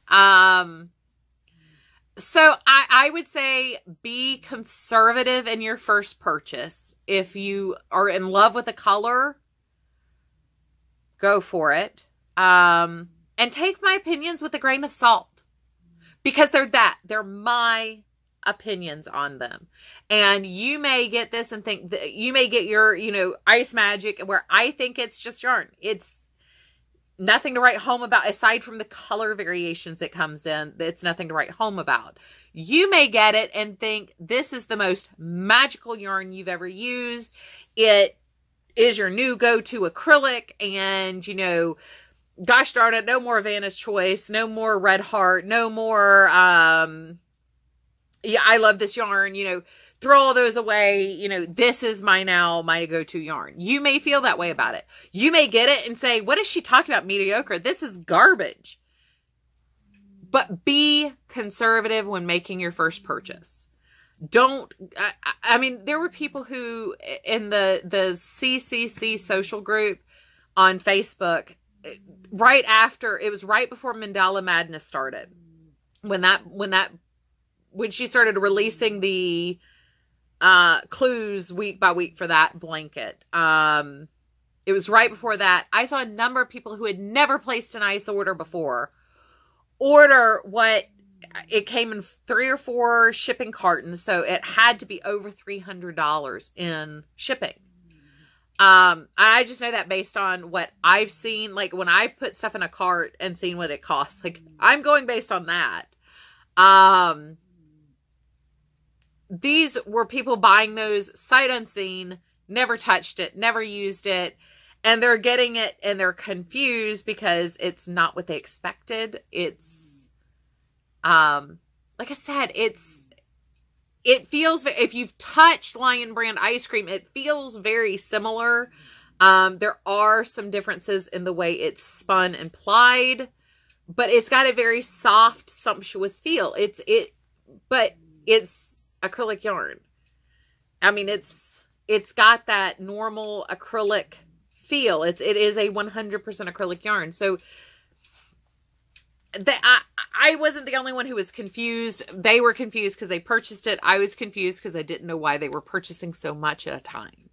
So I would say be conservative in your first purchase. If you are in love with a color, go for it. And take my opinions with a grain of salt, because they're my opinions on them. And you may get this and think that you may get your, Ice Magic, where I think it's just yarn. It's nothing to write home about, aside from the color variations it comes in. It's nothing to write home about. You may get it and think this is the most magical yarn you've ever used. It is your new go-to acrylic, and gosh darn it, no more Vanna's Choice, no more Red Heart, no more yeah, I love this yarn, throw all those away. This is my go-to yarn. You may feel that way about it. You may get it and say, what is she talking about? Mediocre. This is garbage. But be conservative when making your first purchase. I mean, there were people who in the CCC social group on Facebook, right before Mandala Madness started, when she started releasing the clues week by week for that blanket. It was right before that. I saw a number of people who had never placed an Ice order before order what it came in 3 or 4 shipping cartons. So it had to be over $300 in shipping. I just know that based on what I've seen, like when I've put stuff in a cart and seen what it costs, like I'm going based on that. These were people buying those sight unseen, never touched it, never used it, and they're getting it and they're confused because it's not what they expected. It's, like I said, it feels, if you've touched Lion Brand ice cream, it feels very similar. There are some differences in the way it's spun and plied, but it's got a very soft, sumptuous feel. But it's acrylic yarn. I mean, it's got that normal acrylic feel. It is a 100% acrylic yarn. So I wasn't the only one who was confused. They were confused because they purchased it. I was confused because I didn't know why they were purchasing so much at a time.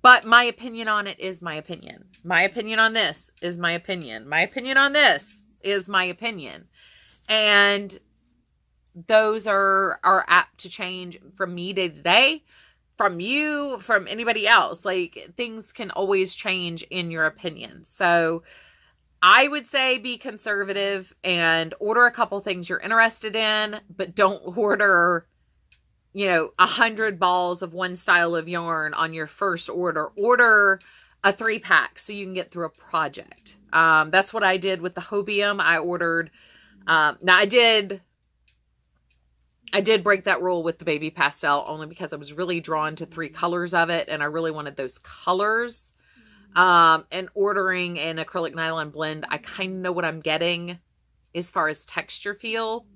But my opinion on it is my opinion. My opinion on this is my opinion. My opinion on this is my opinion. And those are apt to change from me day to day, from you, from anybody else. Like, things can always change in your opinion. So I would say be conservative and order a couple things you're interested in, but don't order, 100 balls of one style of yarn on your first order. Order a 3-pack so you can get through a project. That's what I did with the Hobium. I ordered, now I did break that rule with the baby pastel only because I was really drawn to 3 colors of it, and I really wanted those colors. And ordering an acrylic nylon blend, I kind of know what I'm getting as far as texture feel.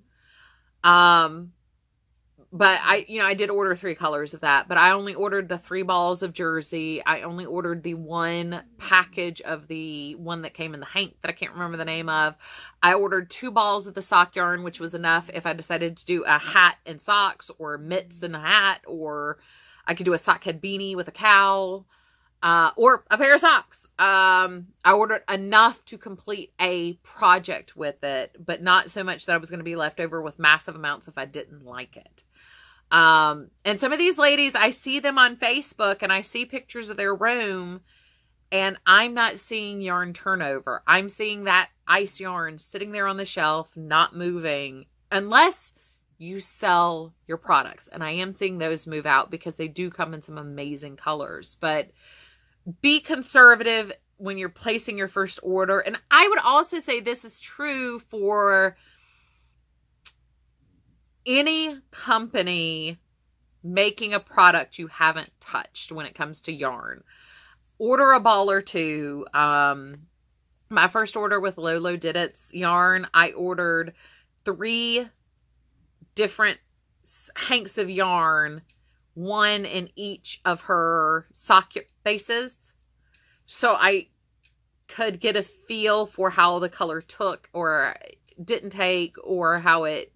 But I did order 3 colors of that, but I only ordered the 3 balls of jersey. I only ordered the 1 package of the one that came in the hank that I can't remember the name of. I ordered 2 balls of the sock yarn, which was enough if I decided to do a hat and socks, or mitts and a hat, or I could do a sock head beanie with a cowl, or a pair of socks. I ordered enough to complete a project with it, but not so much that I was going to be left over with massive amounts if I didn't like it. And some of these ladies, I see them on Facebook and I see pictures of their room, and I'm not seeing yarn turnover. I'm seeing that ice yarn sitting there on the shelf, not moving, unless you sell your products. And I am seeing those move out because they do come in some amazing colors. But be conservative when you're placing your first order. And I would also say this is true for any company making a product you haven't touched when it comes to yarn. Order a ball or two. My first order with Lolo Did It's yarn, I ordered 3 different hanks of yarn, 1 in each of her sock bases, so I could get a feel for how the color took or didn't take, or how it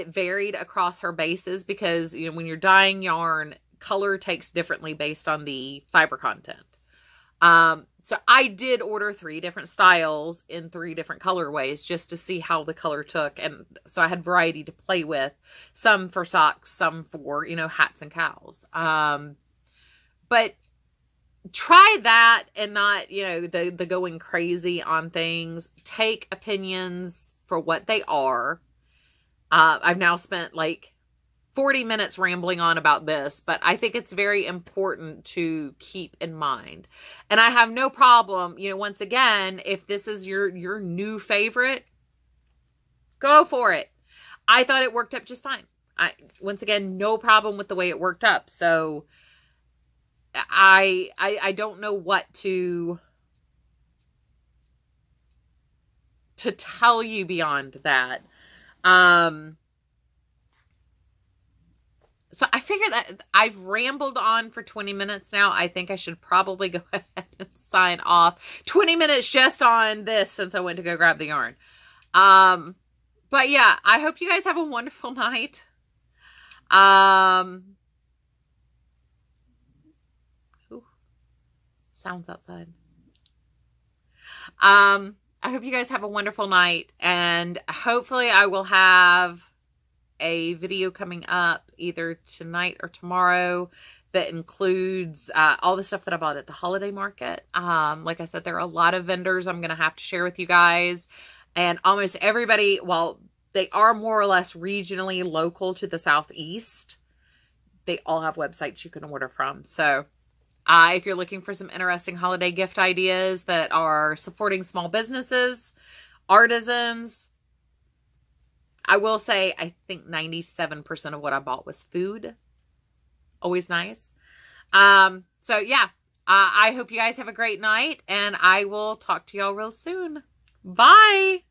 varied across her bases, because you know, when you're dyeing yarn, color takes differently based on the fiber content. So I did order 3 different styles in 3 different colorways just to see how the color took. And so I had variety to play with, some for socks, some for, you know, hats and cows. But try that and not, you know, the going crazy on things. Take opinions for what they are. I've now spent like 40 minutes rambling on about this, but I think it's very important to keep in mind. And I have no problem, you know, once again, if this is your new favorite, go for it. I thought it worked up just fine. Once again, no problem with the way it worked up. So I don't know what to tell you beyond that. So I figure that I've rambled on for 20 minutes now. I think I should probably go ahead and sign off. 20 minutes just on this since I went to go grab the yarn. But yeah, I hope you guys have a wonderful night. Ooh, sounds outside. I hope you guys have a wonderful night, and hopefully I will have a video coming up either tonight or tomorrow that includes all the stuff that I bought at the holiday market. Like I said, there are a lot of vendors I'm going to have to share with you guys, and almost everybody, while they are more or less regionally local to the Southeast, they all have websites you can order from. So if you're looking for some interesting holiday gift ideas that are supporting small businesses, artisans, I will say, I think 97% of what I bought was food. Always nice. So yeah, I hope you guys have a great night, and I will talk to y'all real soon. Bye.